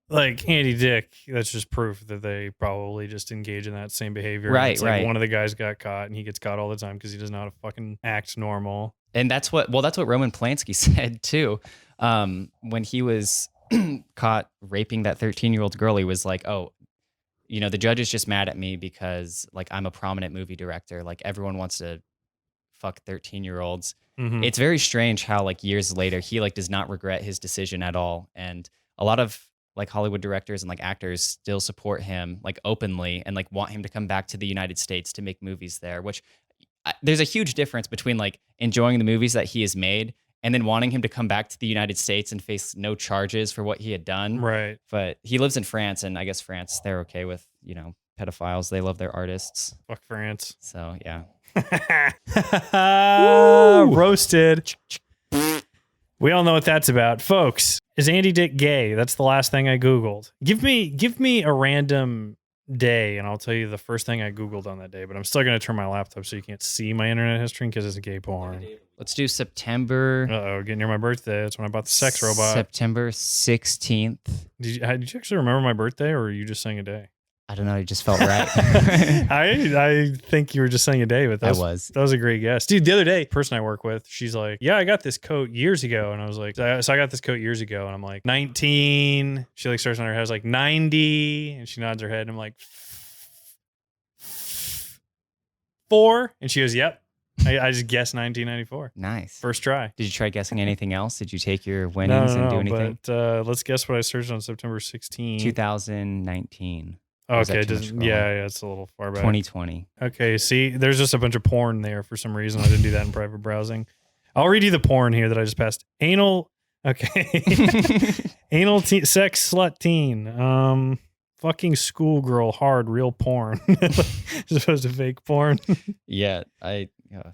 [SPEAKER 2] like Andy Dick, that's just proof that they probably just engage in that same behavior.
[SPEAKER 1] Right,
[SPEAKER 2] it's like
[SPEAKER 1] right.
[SPEAKER 2] One of the guys got caught and he gets caught all the time because he doesn't know how to fucking act normal.
[SPEAKER 1] And that's what Roman Polanski said too. When he was caught raping that 13-year-old girl, he was like, oh, the judge is just mad at me because like I'm a prominent movie director. Like everyone wants to fuck 13-year-olds.
[SPEAKER 2] Mhm.
[SPEAKER 1] It's very strange how like years later he like does not regret his decision at all. And a lot of like Hollywood directors and like actors still support him like openly and like want him to come back to the United States to make movies there, which there's a huge difference between like enjoying the movies that he has made and then wanting him to come back to the United States and face no charges for what he had done.
[SPEAKER 2] Right.
[SPEAKER 1] But he lives in France, and I guess France, they're okay with, pedophiles. They love their artists.
[SPEAKER 2] Fuck France.
[SPEAKER 1] So, yeah.
[SPEAKER 2] Roasted. We all know what that's about. Folks, is Andy Dick gay? That's the last thing I Googled. Give me a random day and I'll tell you the first thing I Googled on that day, but I'm still going to turn my laptop so you can't see my internet history because it's gay porn.
[SPEAKER 1] Let's do September.
[SPEAKER 2] Uh-oh, getting near my birthday. That's when I bought the sex robot.
[SPEAKER 1] September 16th.
[SPEAKER 2] Did you actually remember my birthday, or were you just saying a day?
[SPEAKER 1] I don't know. It just felt right.
[SPEAKER 2] I think you were just saying a day, but that was a great guess. Dude, the other day, the person I work with, she's like, yeah, I got this coat years ago. And I was like, so I got this coat years ago. And I'm like, 19. She like starts on her head. I was like, 90. And she nods her head. And I'm like, 4. And she goes, yep. I just guessed 1994.
[SPEAKER 1] Nice.
[SPEAKER 2] First try.
[SPEAKER 1] Did you try guessing anything else? Did you take your winnings and do anything?
[SPEAKER 2] But let's guess what I searched on September 16.
[SPEAKER 1] 2019.
[SPEAKER 2] Okay, it's a little far back.
[SPEAKER 1] 2020.
[SPEAKER 2] Okay, see, there's just a bunch of porn there for some reason. I didn't do that in private browsing. I'll read you the porn here that I just passed. Anal, okay. Anal sex slut teen. Fucking schoolgirl hard real porn. As opposed to fake porn.
[SPEAKER 1] Yeah,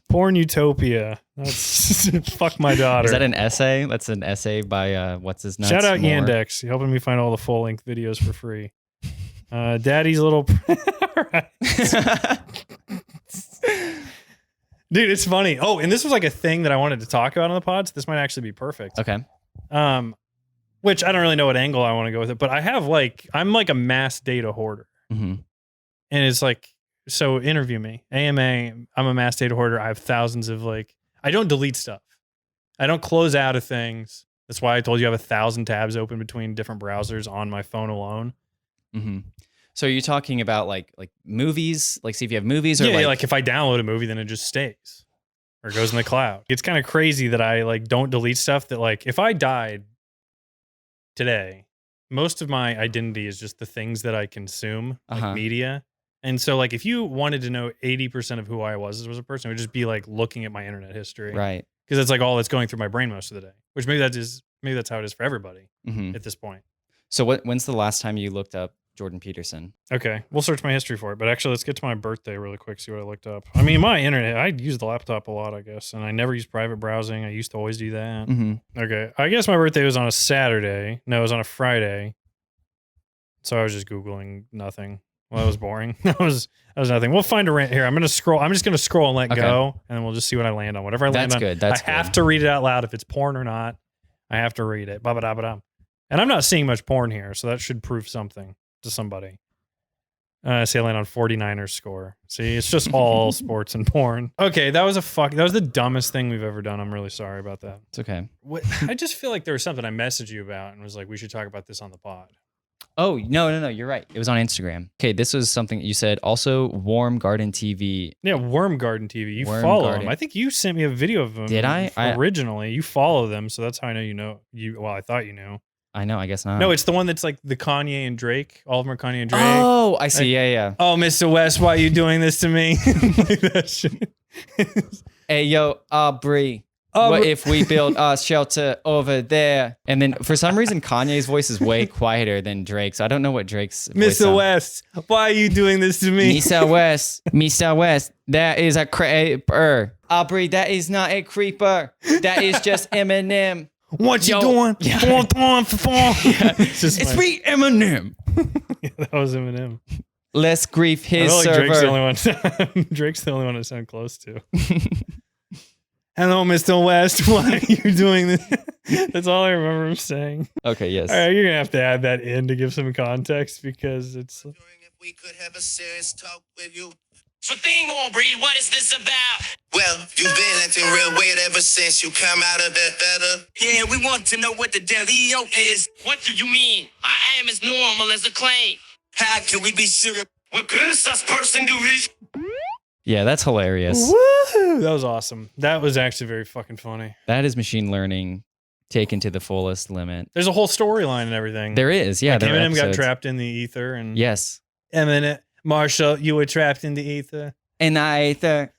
[SPEAKER 2] Porn utopia. That's fuck my daughter.
[SPEAKER 1] Is that an essay? That's an essay by what's his nuts?
[SPEAKER 2] Shout out
[SPEAKER 1] Moore.
[SPEAKER 2] Yandex, helping me find all the full length videos for free. Daddy's little Dude, it's funny. Oh, and this was like a thing that I wanted to talk about on the pod, so this might actually be perfect.
[SPEAKER 1] Okay.
[SPEAKER 2] Which I don't really know what angle I want to go with it, but I'm like a mass data hoarder.
[SPEAKER 1] Mm-hmm.
[SPEAKER 2] And it's like, so interview me. AMA, I'm a mass data hoarder. I have thousands of I don't delete stuff. I don't close out of things. That's why I told you I have 1,000 tabs open between different browsers on my phone alone.
[SPEAKER 1] Mm-hmm. So are you talking about like movies? Like, see if you have movies, or
[SPEAKER 2] like if I download a movie, then it just stays or goes in the cloud. It's kind of crazy that I don't delete stuff that if I died today, most of my identity is just the things that I consume, like media. And so if you wanted to know 80% of who I was as a person, it would just be looking at my internet history.
[SPEAKER 1] Right.
[SPEAKER 2] Because it's all that's going through my brain most of the day, which maybe that's how it is for everybody at this point.
[SPEAKER 1] So when's the last time you looked up Jordan Peterson?
[SPEAKER 2] Okay, we'll search my history for it. But actually, let's get to my birthday really quick, see what I looked up. I mean, my internet, I use the laptop a lot, I guess. And I never use private browsing. I used to always do that.
[SPEAKER 1] Mm-hmm.
[SPEAKER 2] Okay, I guess my birthday was on a Saturday. No, it was on a Friday. So I was just Googling nothing. Well, that was boring. That was nothing. We'll find a rant here. I'm just going to scroll and let go, and then we'll just see what I land on. Whatever I land on.
[SPEAKER 1] That's good.
[SPEAKER 2] I have to read it out loud if it's porn or not. I have to read it. Ba-ba-da-ba-dum. And I'm not seeing much porn here, so that should prove something to somebody. See, I land on 49ers score. See, it's just all sports and porn. Okay, that was the dumbest thing we've ever done. I'm really sorry about that.
[SPEAKER 1] It's okay.
[SPEAKER 2] I just feel like there was something I messaged you about and was like, we should talk about this on the pod.
[SPEAKER 1] Oh, no, you're right. It was on Instagram. Okay, this was something you said. Also, Warm Garden TV.
[SPEAKER 2] Yeah, Worm Garden TV. You
[SPEAKER 1] Worm
[SPEAKER 2] follow
[SPEAKER 1] Garden.
[SPEAKER 2] them. I think you sent me a video of them.
[SPEAKER 1] Did I?
[SPEAKER 2] Originally, you follow them, so that's how I know you know. Well, I thought you knew.
[SPEAKER 1] I know, I guess not.
[SPEAKER 2] No, it's the one that's the Kanye and Drake. All of them are Kanye and Drake.
[SPEAKER 1] Oh, I see. Yeah.
[SPEAKER 2] Oh, Mr. West, why are you doing this to me? That shit.
[SPEAKER 1] Hey, yo, Aubrey. What if we build a shelter over there? And then for some reason, Kanye's voice is way quieter than Drake's. So I don't know what Drake's voice
[SPEAKER 2] Mr. West, why are you doing this to me?
[SPEAKER 1] Mr. West, that is a creeper. Aubrey, that is not a creeper. That is just Eminem.
[SPEAKER 2] What you doing?
[SPEAKER 1] Yeah.
[SPEAKER 2] It's
[SPEAKER 1] me, Eminem.
[SPEAKER 2] Yeah, that was Eminem.
[SPEAKER 1] Let's grief his
[SPEAKER 2] I feel
[SPEAKER 1] server.
[SPEAKER 2] Drake's the only one I sound close to. Hello, Mr. West. Why are you doing this? That's all I remember him saying.
[SPEAKER 1] Okay, yes.
[SPEAKER 2] All right, you're going to have to add that in to give some context because it's...
[SPEAKER 3] If we could have a serious talk with you.
[SPEAKER 4] So thing on, Breed, what is this about?
[SPEAKER 3] Well, you've been acting real weird ever since you come out of that better.
[SPEAKER 4] Yeah, we want to know what the dealio is. What do you mean? I am as normal as a claim.
[SPEAKER 3] How can we be sure?
[SPEAKER 4] What good is us person do this?
[SPEAKER 1] Yeah, that's hilarious.
[SPEAKER 2] Woo! That was awesome. That was actually very fucking funny.
[SPEAKER 1] That is machine learning taken to the fullest limit.
[SPEAKER 2] There's a whole storyline and everything.
[SPEAKER 1] There is, yeah.
[SPEAKER 2] Like
[SPEAKER 1] there are
[SPEAKER 2] Eminem got
[SPEAKER 1] episodes.
[SPEAKER 2] trapped in the ether, and
[SPEAKER 1] Yes.
[SPEAKER 2] Eminem, Marshall, you were trapped in the ether.
[SPEAKER 1] And I can't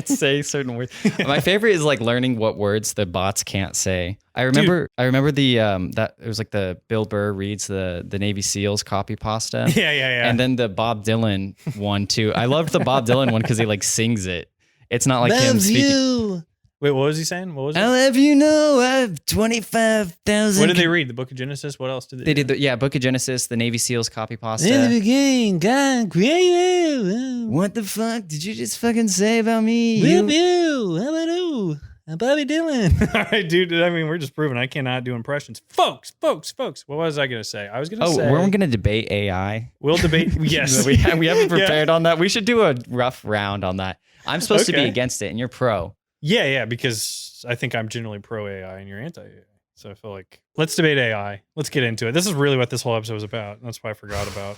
[SPEAKER 1] say certain words. My favorite is like learning what words the bots can't say. I remember the that it was like the Bill Burr reads the Navy SEALs copy pasta.
[SPEAKER 2] Yeah.
[SPEAKER 1] And then the Bob Dylan one too. I loved the Bob Dylan one because he like sings it. It's not like him speaking.
[SPEAKER 2] You. Wait, what was he saying? What was it?
[SPEAKER 1] I'll have you know I've 25,000.
[SPEAKER 2] What did they read? The Book of Genesis? What else did they do?
[SPEAKER 1] They did Book of Genesis, the Navy SEALs copy pasta.
[SPEAKER 2] In the beginning, God created.
[SPEAKER 1] What the fuck did you just fucking say about me?
[SPEAKER 2] You. How about you? I'm Bobby Dylan. All right, dude. I mean, we're just proving I cannot do impressions. Folks. What was I going to say? I was going to say.
[SPEAKER 1] We're going to debate AI.
[SPEAKER 2] We'll debate. Yes.
[SPEAKER 1] we haven't prepared on that. We should do a rough round on that. I'm supposed to be against it and you're pro.
[SPEAKER 2] Yeah, because I think I'm generally pro AI and you're anti AI. So I feel like let's debate AI. Let's get into it. This is really what this whole episode was about. That's why I forgot about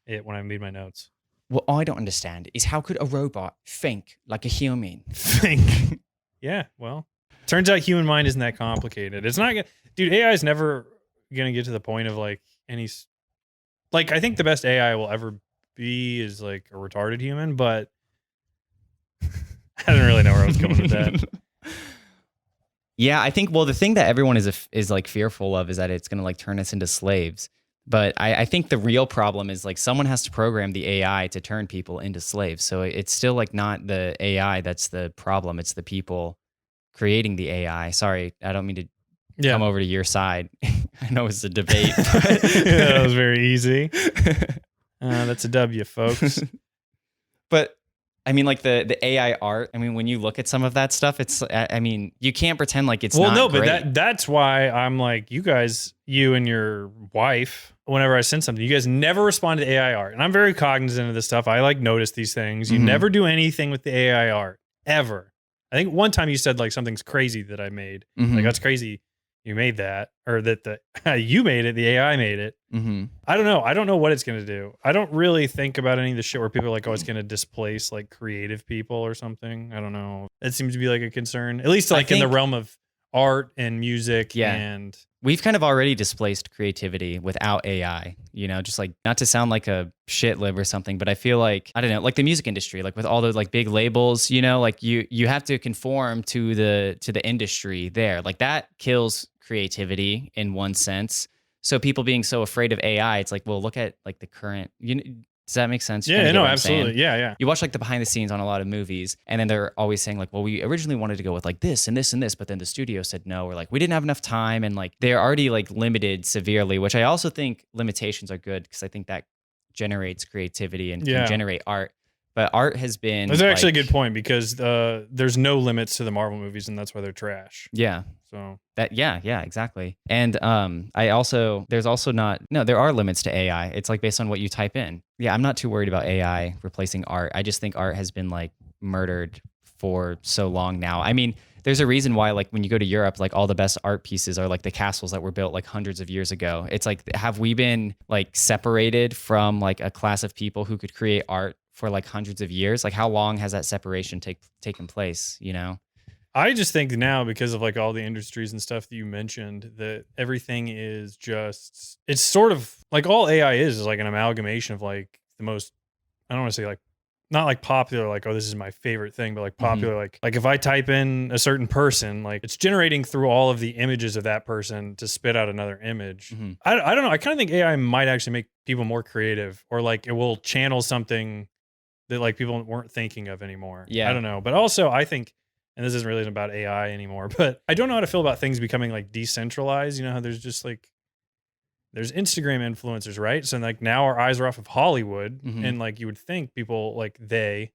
[SPEAKER 2] it when I made my notes.
[SPEAKER 1] What I don't understand is how could a robot think like a human?
[SPEAKER 2] Think. Yeah, well, turns out human mind isn't that complicated. It's not gonna, dude, AI is never going to get to the point of like any, like, I think the best AI will ever be is like a retarded human, but I didn't really know where I was going with that.
[SPEAKER 1] Yeah, I think, well, the thing that everyone is like fearful of is that it's going to like turn us into slaves. But I think the real problem is like someone has to program the AI to turn people into slaves. So it's still like not the AI that's the problem. It's the people creating the AI. Sorry, I don't mean to come over to your side. I know it's a debate. But
[SPEAKER 2] yeah, that was very easy. That's a W, folks.
[SPEAKER 1] But I mean, like the AI art. I mean, when you look at some of that stuff, it's. I mean, you can't pretend like it's. Well, no, great.
[SPEAKER 2] But that's why I'm like, you guys, you and your wife. Whenever I send something, you guys never respond to AI art, and I'm very cognizant of this stuff. I like notice these things. You never do anything with the AI art ever. I think one time you said like something's crazy that I made. Like that's crazy. You made that, or that you made it. The AI made it. I don't know. I don't know what it's going to do. I don't really think about any of the shit where people are like, oh, it's going to displace like creative people or something. I don't know. That seems to be like a concern, at least like in the realm of art and music.
[SPEAKER 1] Yeah.
[SPEAKER 2] And
[SPEAKER 1] we've kind of already displaced creativity without AI, you know, just like not to sound like a shit lib or something, but I feel like, I don't know, like the music industry, like with all those like big labels, you know, like you have to conform to the industry there. Like that kills creativity in one sense. So people being so afraid of AI, it's like, well, look at like the current, does that make sense?
[SPEAKER 2] Yeah, no, absolutely. Yeah.
[SPEAKER 1] You watch like the behind the scenes on a lot of movies, and then they're always saying like, well, we originally wanted to go with like this and this and this, but then the studio said no, or like we didn't have enough time, and like they're already like limited severely, which I also think limitations are good because I think that generates creativity and can generate art. But art has been.
[SPEAKER 2] That's actually a good point because there's no limits to the Marvel movies, and that's why they're trash.
[SPEAKER 1] Yeah.
[SPEAKER 2] So
[SPEAKER 1] that exactly. And there are limits to AI. It's like based on what you type in. Yeah, I'm not too worried about AI replacing art. I just think art has been like murdered for so long now. I mean, there's a reason why like when you go to Europe, like all the best art pieces are like the castles that were built like hundreds of years ago. It's like, have we been like separated from like a class of people who could create art for like hundreds of years? Like how long has that separation taken place, you know?
[SPEAKER 2] I just think now because of like all the industries and stuff that you mentioned that everything is just, it's sort of like all AI is like an amalgamation of like the most, I don't want to say like, not like popular, like, oh, this is my favorite thing, but like popular, like if I type in a certain person, like it's generating through all of the images of that person to spit out another image. I don't know. I kind of think AI might actually make people more creative, or like it will channel something that like people weren't thinking of anymore.
[SPEAKER 1] Yeah.
[SPEAKER 2] I don't know. But also I think, and this isn't really about AI anymore, but I don't know how to feel about things becoming like decentralized. You know how there's just like, there's Instagram influencers, right? So like now our eyes are off of Hollywood, and like you would think people like they,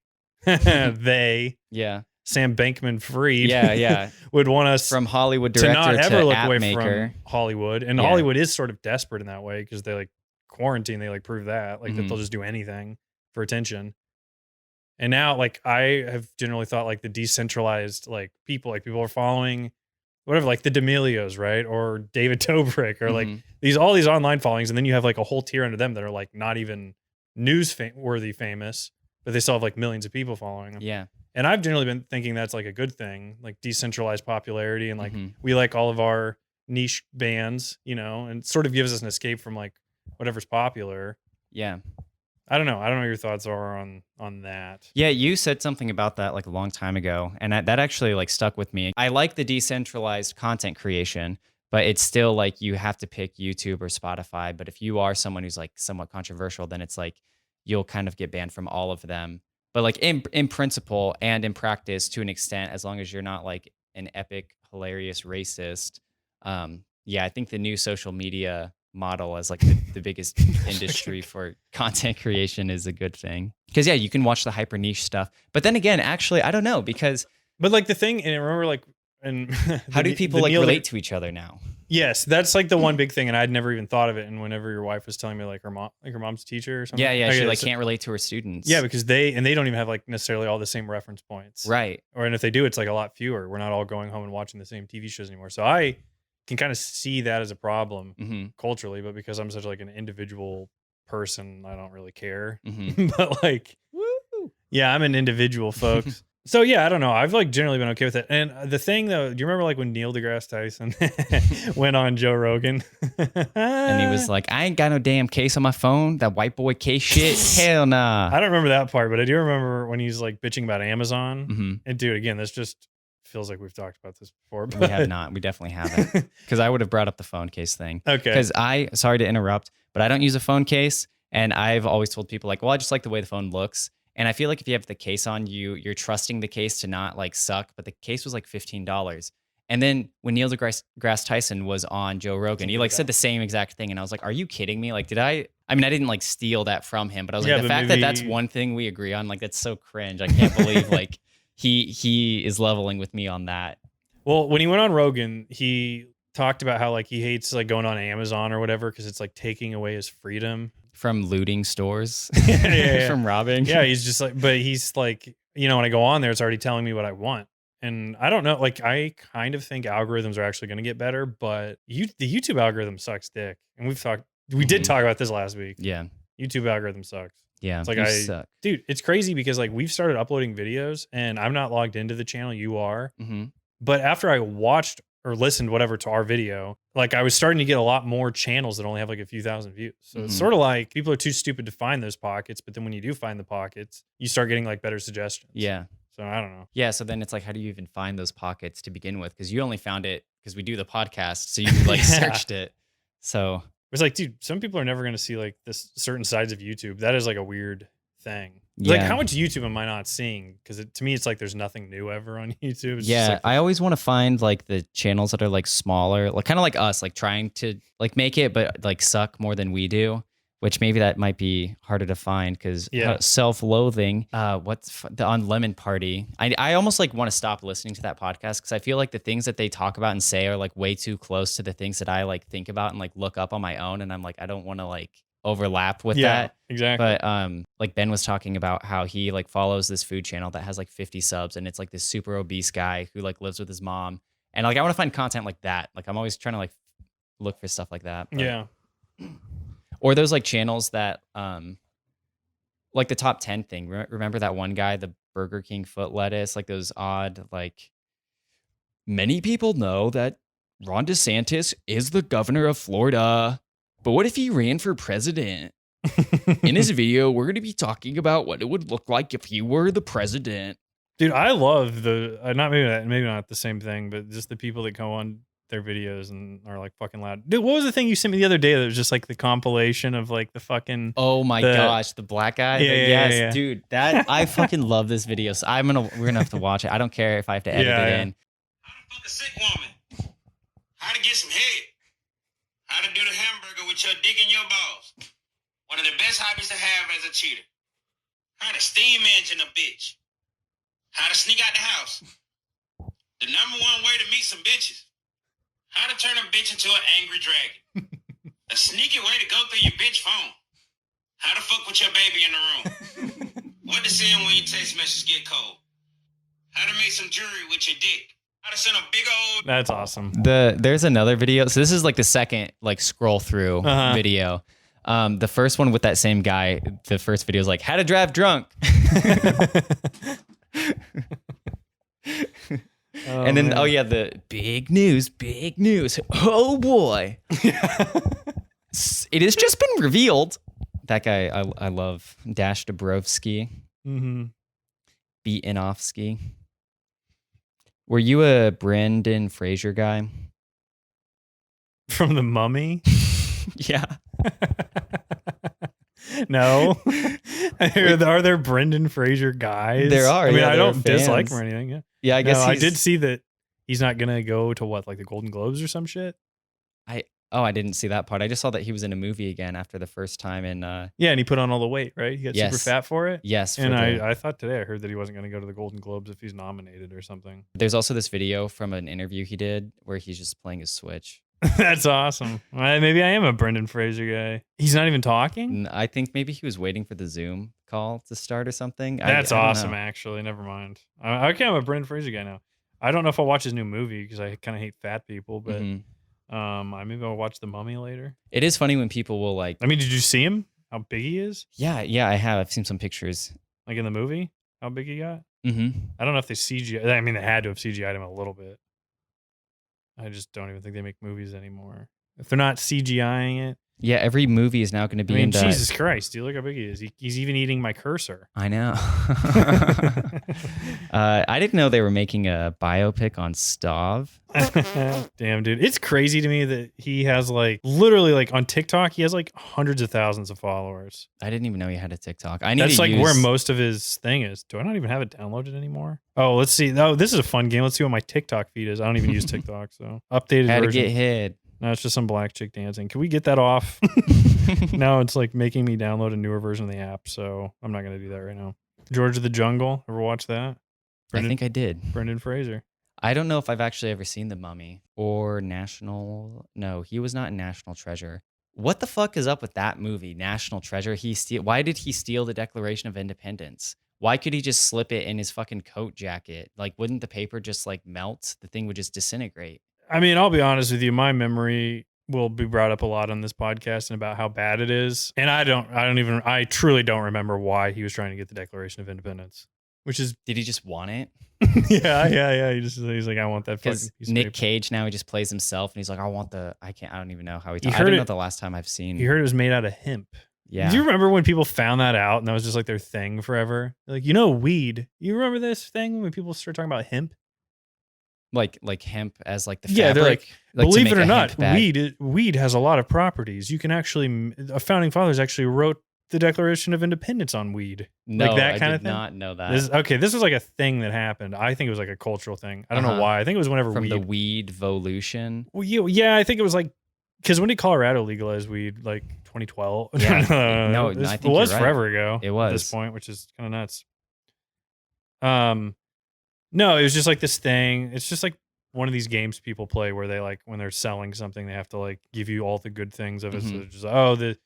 [SPEAKER 1] yeah,
[SPEAKER 2] Sam Bankman-Fried,
[SPEAKER 1] yeah,
[SPEAKER 2] would want us
[SPEAKER 1] from Hollywood director
[SPEAKER 2] to not ever look away
[SPEAKER 1] maker.
[SPEAKER 2] From Hollywood, and Hollywood is sort of desperate in that way because they like quarantine. They like prove that like that they'll just do anything for attention. And now, like, I have generally thought, like, the decentralized, like people are following whatever, like the D'Amelios, right? Or David Dobrik, or like
[SPEAKER 1] Mhm.
[SPEAKER 2] all these online followings. And then you have like a whole tier under them that are like not even worthy famous, but they still have like millions of people following them.
[SPEAKER 1] Yeah.
[SPEAKER 2] And I've generally been thinking that's like a good thing, like decentralized popularity. And like
[SPEAKER 1] Mhm.
[SPEAKER 2] we like all of our niche bands, you know, and sort of gives us an escape from like whatever's popular.
[SPEAKER 1] Yeah.
[SPEAKER 2] I don't know. I don't know what your thoughts are on that.
[SPEAKER 1] Yeah, you said something about that like a long time ago, and that actually like stuck with me. I like the decentralized content creation, but it's still like you have to pick YouTube or Spotify. But if you are someone who's like somewhat controversial, then it's like you'll kind of get banned from all of them. But like in principle and in practice to an extent, as long as you're not like an epic, hilarious racist. Yeah, I think the new social media model as like the biggest industry for content creation is a good thing. Because yeah, you can watch the hyper niche stuff. But then again, actually, I don't know, because
[SPEAKER 2] But like the thing, and I remember like, and
[SPEAKER 1] how do people like relate to each other now?
[SPEAKER 2] Yes, that's like the one big thing, and I'd never even thought of it. And whenever your wife was telling me like her mom's a teacher or something,
[SPEAKER 1] Yeah, she like can't relate to her students.
[SPEAKER 2] Yeah, because they don't even have like necessarily all the same reference points,
[SPEAKER 1] right?
[SPEAKER 2] And if they do, it's like a lot fewer. We're not all going home and watching the same TV shows anymore. So I can kind of see that as a problem culturally, but because I'm such like an individual person, I don't really care. But like, yeah, I'm an individual, folks. So yeah, I don't know. I've like generally been okay with it. And the thing though, do you remember like when Neil deGrasse Tyson went on Joe Rogan?
[SPEAKER 1] And he was like, I ain't got no damn case on my phone. That white boy case shit. Hell nah.
[SPEAKER 2] I don't remember that part, but I do remember when he's like bitching about Amazon. And dude, again, this just feels like we've talked about this before. But
[SPEAKER 1] we have not. We definitely haven't. Because I would have brought up the phone case thing.
[SPEAKER 2] Okay.
[SPEAKER 1] Because sorry to interrupt, but I don't use a phone case. And I've always told people like, well, I just like the way the phone looks. And I feel like if you have the case on, you're trusting the case to not like suck. But the case was like $15. And then when Neil deGrasse Tyson was on Joe Rogan, he like said the same exact thing. And I was like, are you kidding me? Like, I mean, I didn't like steal that from him, but I was like, the fact that that's one thing we agree on, like, that's so cringe. I can't believe like he is leveling with me on that.
[SPEAKER 2] Well, when he went on Rogan, he talked about how like he hates like going on Amazon or whatever because it's like taking away his freedom
[SPEAKER 1] from looting stores,
[SPEAKER 2] yeah.
[SPEAKER 1] from robbing.
[SPEAKER 2] Yeah, he's just like, but he's like, you know, when I go on there, it's already telling me what I want. And I don't know, like I kind of think algorithms are actually going to get better, but the YouTube algorithm sucks dick. And we did talk about this last week.
[SPEAKER 1] Yeah,
[SPEAKER 2] YouTube algorithm sucks.
[SPEAKER 1] Yeah,
[SPEAKER 2] it's like dude, it's crazy because like we've started uploading videos and I'm not logged into the channel. You are, but after I watched or listened whatever to our video, like I was starting to get a lot more channels that only have like a few thousand views. So it's sort of like people are too stupid to find those pockets, but then when you do find the pockets, you start getting like better suggestions.
[SPEAKER 1] Yeah.
[SPEAKER 2] So I don't know.
[SPEAKER 1] Yeah. So then it's like, how do you even find those pockets to begin with? Because you only found it because we do the podcast. So you like searched it. So
[SPEAKER 2] it's like, dude, some people are never going to see like this certain sides of YouTube. That is like a weird thing.
[SPEAKER 1] Yeah.
[SPEAKER 2] Like how much YouTube am I not seeing? Because to me, it's like there's nothing new ever on YouTube. It's
[SPEAKER 1] yeah,
[SPEAKER 2] just like
[SPEAKER 1] I always want to find like the channels that are like smaller, like kind of like us, like trying to like make it, but like suck more than we do. Which maybe that might be harder to find because self-loathing. What's on Lemon Party? I almost like want to stop listening to that podcast because I feel like the things that they talk about and say are like way too close to the things that I like think about and like look up on my own, and I'm like I don't want to like overlap with that.
[SPEAKER 2] Exactly.
[SPEAKER 1] But like Ben was talking about how he like follows this food channel that has like 50 subs, and it's like this super obese guy who like lives with his mom, and like I want to find content like that. Like I'm always trying to like look for stuff like that. But.
[SPEAKER 2] Yeah.
[SPEAKER 1] Or those like channels that, like the top 10 thing. Remember that one guy, the Burger King foot lettuce, like those odd, like, many people know that Ron DeSantis is the governor of Florida, but what if he ran for president? In this video, we're going to be talking about what it would look like if he were the president.
[SPEAKER 2] Dude, I love maybe not the same thing, but just the people that go on their videos and are like fucking loud. Dude, what was the thing you sent me the other day that was just like the compilation of like the fucking
[SPEAKER 1] gosh, the black guy?
[SPEAKER 2] Yeah.
[SPEAKER 1] Dude, that I fucking love this video. So we're gonna have to watch it. I don't care if I have to edit it in.
[SPEAKER 3] How to fuck a sick woman. How to get some head. How to do the hamburger with your dick in your balls. One of the best hobbies to have as a cheater. How to steam engine a bitch. How to sneak out the house. The number one way to meet some bitches. How to turn a bitch into an angry dragon. A sneaky way to go through your bitch phone. How to fuck with your baby in the room. What to send when your text messages get cold. How to make some jewelry with your dick. I'd have sent a big old.
[SPEAKER 2] That's awesome.
[SPEAKER 1] There's another video. So this is like the second like scroll through video. The first one with that same guy, the first video is like how to drive drunk. And then, man. The big news. Oh boy. It has just been revealed. That guy, I love. Dash Dabrowski.
[SPEAKER 2] Mm-hmm.
[SPEAKER 1] Beatonofsky. Were you a Brendan Fraser guy?
[SPEAKER 2] From The Mummy?
[SPEAKER 1] Yeah.
[SPEAKER 2] No. Are there Brendan Fraser guys?
[SPEAKER 1] There are.
[SPEAKER 2] I mean,
[SPEAKER 1] I
[SPEAKER 2] don't dislike him or anything. Yeah.
[SPEAKER 1] Yeah, I guess
[SPEAKER 2] I did see that he's not gonna go to what, like the Golden Globes or some shit.
[SPEAKER 1] I didn't see that part. I just saw that he was in a movie again after the first time in.
[SPEAKER 2] Yeah, and he put on all the weight, right? He got super fat for it.
[SPEAKER 1] Yes,
[SPEAKER 2] and I thought today I heard that he wasn't going to go to the Golden Globes if he's nominated or something.
[SPEAKER 1] There's also this video from an interview he did where he's just playing his Switch.
[SPEAKER 2] That's awesome. Maybe I am a Brendan Fraser guy. He's not even talking?
[SPEAKER 1] I think maybe he was waiting for the Zoom call to start or something.
[SPEAKER 2] That's awesome, actually. Never mind. Okay, I'm a Brendan Fraser guy now. I don't know if I'll watch his new movie because I kind of hate fat people, but maybe I'll watch The Mummy later.
[SPEAKER 1] It is funny when people will like.
[SPEAKER 2] I mean, did you see him? How big he is?
[SPEAKER 1] Yeah, I have. I've seen some pictures.
[SPEAKER 2] Like in the movie, how big he got?
[SPEAKER 1] Mm-hmm.
[SPEAKER 2] I don't know if they CGI. I mean, they had to have CGI'd him a little bit. I just don't even think they make movies anymore. If they're not CGIing it.
[SPEAKER 1] Yeah, every movie is now going to be into...
[SPEAKER 2] Jesus Christ, dude, look how big he is. He's even eating my cursor.
[SPEAKER 1] I know. I didn't know they were making a biopic on Stav.
[SPEAKER 2] Damn, dude. It's crazy to me that he has literally on TikTok, he has hundreds of thousands of followers.
[SPEAKER 1] I didn't even know he had a TikTok.
[SPEAKER 2] That's where most of his thing is. Do I not even have it downloaded anymore? Oh, let's see. Oh, this is a fun game. Let's see what my TikTok feed is. I don't even use TikTok, so updated
[SPEAKER 1] How
[SPEAKER 2] version.
[SPEAKER 1] to get hit.
[SPEAKER 2] No, it's just some black chick dancing. Can we get that off? Now it's making me download a newer version of the app, so I'm not going to do that right now. George of the Jungle. Ever watch that?
[SPEAKER 1] I think I did.
[SPEAKER 2] Brendan Fraser.
[SPEAKER 1] I don't know if I've actually ever seen The Mummy or National. No, he was not in National Treasure. What the fuck is up with that movie, National Treasure? Why did he steal the Declaration of Independence? Why could he just slip it in his fucking coat jacket? Wouldn't the paper just melt? The thing would just disintegrate.
[SPEAKER 2] I mean, I'll be honest with you. My memory will be brought up a lot on this podcast and about how bad it is. And I truly don't remember why he was trying to get the Declaration of Independence.
[SPEAKER 1] Did he just want it?
[SPEAKER 2] Yeah. He's like, I want that fucking piece of
[SPEAKER 1] Nick
[SPEAKER 2] paper.
[SPEAKER 1] Cage now he just plays himself and he's like, I don't even know how I don't know the last time I've seen.
[SPEAKER 2] You heard it was made out of hemp.
[SPEAKER 1] Yeah.
[SPEAKER 2] Do you remember when people found that out and that was just their thing forever? Weed. You remember this thing when people start talking about hemp?
[SPEAKER 1] Like hemp as the fabric?
[SPEAKER 2] Yeah, they're believe it or not,
[SPEAKER 1] weed
[SPEAKER 2] has a lot of properties. You can actually, founding fathers actually wrote the Declaration of Independence on weed.
[SPEAKER 1] No,
[SPEAKER 2] that kind
[SPEAKER 1] I
[SPEAKER 2] of
[SPEAKER 1] did
[SPEAKER 2] thing.
[SPEAKER 1] not know that.
[SPEAKER 2] This was a thing that happened. I think it was a cultural thing. I don't know why. I think it was whenever
[SPEAKER 1] from the weed volution.
[SPEAKER 2] Well, yeah, I think it was because when did Colorado legalize weed? 2012?
[SPEAKER 1] Yeah. No, I think it was
[SPEAKER 2] forever ago.
[SPEAKER 1] It was
[SPEAKER 2] at this point, which is kind of nuts. No, it was just this thing. It's just one of these games people play where they when they're selling something, they have to give you all the good things of it. So just the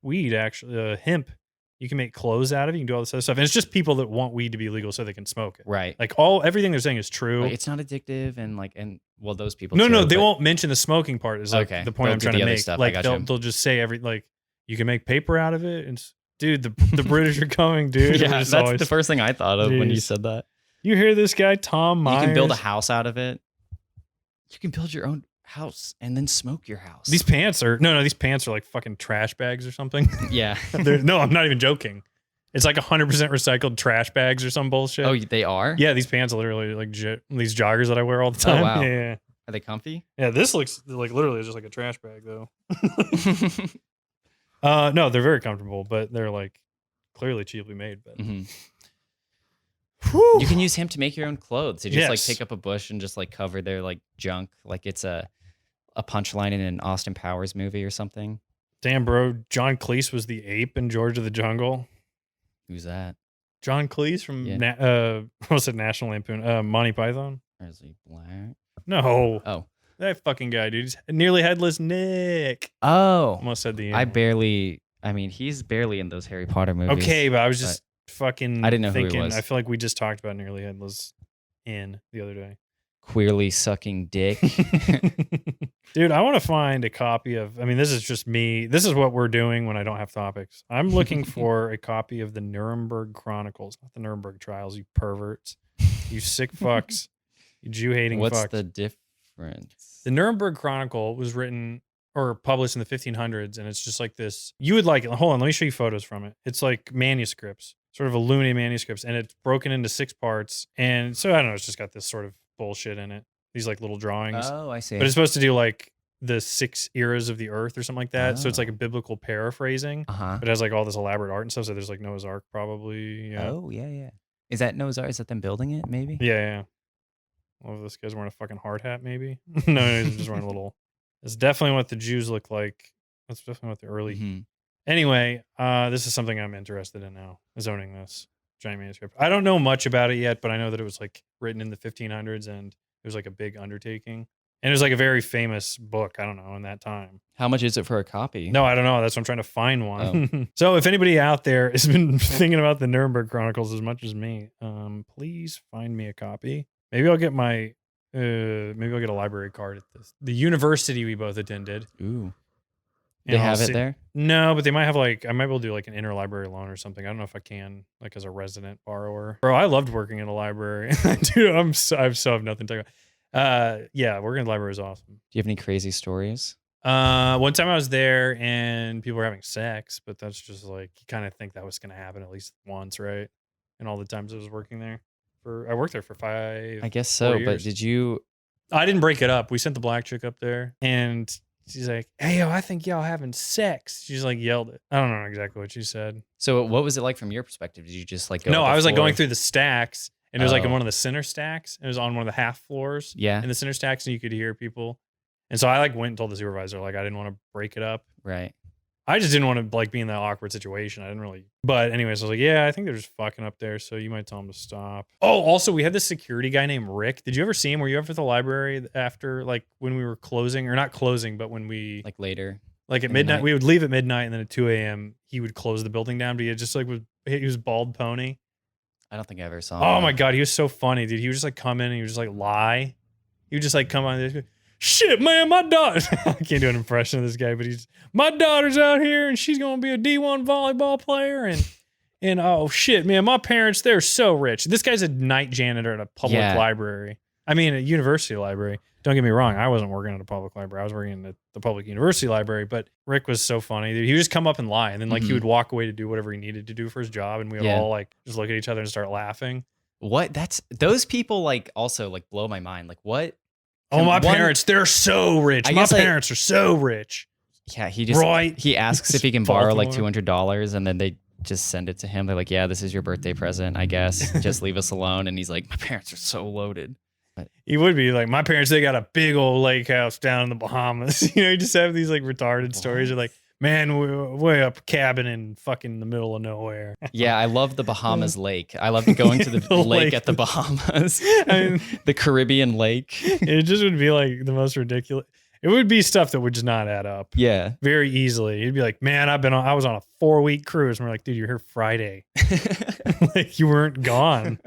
[SPEAKER 2] weed actually hemp, you can make clothes out of it. You can do all this other stuff. And it's just people that want weed to be legal so they can smoke it.
[SPEAKER 1] Right.
[SPEAKER 2] Everything they're saying is true.
[SPEAKER 1] It's not addictive and those people.
[SPEAKER 2] No, they won't mention the smoking part. Is
[SPEAKER 1] okay.
[SPEAKER 2] The point I'm trying to make.
[SPEAKER 1] Stuff.
[SPEAKER 2] They'll just say you can make paper out of it. And dude, the British are coming, dude.
[SPEAKER 1] Yeah, that's the first thing I thought of when you said that.
[SPEAKER 2] You hear this guy, Tom Myers?
[SPEAKER 1] You can build a house out of it. You can build your own house and then smoke your house.
[SPEAKER 2] These pants are these pants are fucking trash bags or something.
[SPEAKER 1] Yeah.
[SPEAKER 2] No, I'm not even joking. It's 100% recycled trash bags or some bullshit.
[SPEAKER 1] Oh, they are?
[SPEAKER 2] Yeah, these pants are literally these joggers that I wear all the time.
[SPEAKER 1] Oh, wow.
[SPEAKER 2] Yeah.
[SPEAKER 1] Are they comfy?
[SPEAKER 2] Yeah, this looks literally just like a trash bag though. No, they're very comfortable, but they're clearly cheaply made. But
[SPEAKER 1] you can use hemp to make your own clothes. You just pick up a bush and just cover their junk, it's a punchline in an Austin Powers movie or something.
[SPEAKER 2] Damn, bro, John Cleese was the ape in George of the Jungle.
[SPEAKER 1] Who's that?
[SPEAKER 2] John Cleese from what's it? National Lampoon, Monty Python.
[SPEAKER 1] Or is he black?
[SPEAKER 2] No.
[SPEAKER 1] Oh,
[SPEAKER 2] that fucking guy, dude. He's nearly headless Nick.
[SPEAKER 1] Oh,
[SPEAKER 2] Almost said the.
[SPEAKER 1] He's barely in those Harry Potter movies.
[SPEAKER 2] Okay, but I was just fucking.
[SPEAKER 1] I didn't know
[SPEAKER 2] thinking,
[SPEAKER 1] who he was.
[SPEAKER 2] I feel like we just talked about nearly headless in the other day.
[SPEAKER 1] queerly sucking dick.
[SPEAKER 2] Dude, I want to find a copy of, I mean, this is just me. This is what we're doing when I don't have topics. I'm looking for a copy of the Nuremberg Chronicles, not the Nuremberg Trials, you perverts. You sick fucks. You Jew-hating fucks.
[SPEAKER 1] What's the difference?
[SPEAKER 2] The Nuremberg Chronicle was written or published in the 1500s, and it's just like this. You would like it. Hold on, let me show you photos from it. It's like manuscripts, sort of illuminated manuscripts, and it's broken into 6 parts. And so, I don't know, it's just got this sort of bullshit in it. These like little drawings.
[SPEAKER 1] Oh, I see.
[SPEAKER 2] But it's supposed to do like the 6 eras of the earth or something like that. So it's like a biblical paraphrasing. But it has like all this elaborate art and stuff. So there's like Noah's Ark probably. Yeah.
[SPEAKER 1] Oh, yeah. Is that Noah's Ark? Is that them building it, maybe?
[SPEAKER 2] Yeah. Well, this guy's wearing a fucking hard hat, maybe. No, he's just wearing a little. It's definitely what the Jews look like. That's definitely what the early.
[SPEAKER 1] Mm-hmm.
[SPEAKER 2] Anyway, this is something I'm interested in now, is owning this giant manuscript. I don't know much about it yet, but I know that it was like written in the 1500s and it was like a big undertaking. And it was like a very famous book, I don't know, in that time.
[SPEAKER 1] How much is it for a copy?
[SPEAKER 2] No, I don't know. That's what I'm trying to find one. Oh. So if anybody out there has been thinking about the Nuremberg Chronicles as much as me, please find me a copy. Maybe I'll get maybe I'll get a library card at the university we both attended.
[SPEAKER 1] Ooh. They have it there?
[SPEAKER 2] No, but they might have like, I might be able to do like an interlibrary loan or something. I don't know if I can, like as a resident borrower. Bro, I loved working in a library. Dude, I so have nothing to talk about. Yeah, working in the library is awesome.
[SPEAKER 1] Do you have any crazy stories?
[SPEAKER 2] One time I was there and people were having sex, but that's just like, you kind of think that was going to happen at least once, right? And all the times I was working there. I worked there for 5
[SPEAKER 1] I guess so, but did you?
[SPEAKER 2] I didn't break it up. We sent the black chick up there and she's like, hey, yo, I think y'all having sex. She's like yelled it. I don't know exactly what she said.
[SPEAKER 1] So what was it like from your perspective? Did you just like go?
[SPEAKER 2] No, I was like going through the stacks and it was like in one of the center stacks. It was on one of the half floors.
[SPEAKER 1] Yeah.
[SPEAKER 2] In the center stacks and you could hear people. And so I like went and told the supervisor, like I didn't want to break it up.
[SPEAKER 1] Right.
[SPEAKER 2] I just didn't want to like be in that awkward situation. I didn't really. But anyways, I was like, yeah, I think they're just fucking up there. So you might tell them to stop. Oh, also, we had this security guy named Rick. Did you ever see him? Were you ever at the library after like when we were closing or not closing, but when we
[SPEAKER 1] like later,
[SPEAKER 2] like at midnight, we would leave at midnight and then at 2 a.m. he would close the building down. But he just like he was bald pony.
[SPEAKER 1] I don't think I ever saw him.
[SPEAKER 2] Oh my God. He was so funny, dude. He would just like come in and he would just like lie. He would just like come on and shit, man, my daughter. I can't do an impression of this guy, but my daughter's out here and she's gonna be a D1 volleyball player and oh shit, man, my parents, they're so rich. This guy's a night janitor at a public library. I mean, a university library. Don't get me wrong, I wasn't working at a public library. I was working at the public university library, but Rick was so funny. He would just come up and lie, and then like he would walk away to do whatever he needed to do for his job, and we would all like just look at each other and start laughing.
[SPEAKER 1] What? Those people like also like blow my mind. Like what?
[SPEAKER 2] Oh, my parents, they're so rich. My parents are so rich.
[SPEAKER 1] Yeah, he asks if he can borrow like $200 and then they just send it to him. They're like, yeah, this is your birthday present, I guess. Just leave us alone. And he's like, my parents are so loaded. But
[SPEAKER 2] he would be like, my parents, they got a big old lake house down in the Bahamas. You know, you just have these like retarded stories. You're like, man, we're way up cabin in fucking the middle of nowhere.
[SPEAKER 1] Yeah, I love the Bahamas lake. I love going to the lake at the Bahamas. I mean, the Caribbean lake.
[SPEAKER 2] It just would be like the most ridiculous. It would be stuff that would just not add up.
[SPEAKER 1] Yeah.
[SPEAKER 2] Very easily. You'd be like, man, I was on a 4-week cruise. And we're like, dude, you're here Friday. Like you weren't gone.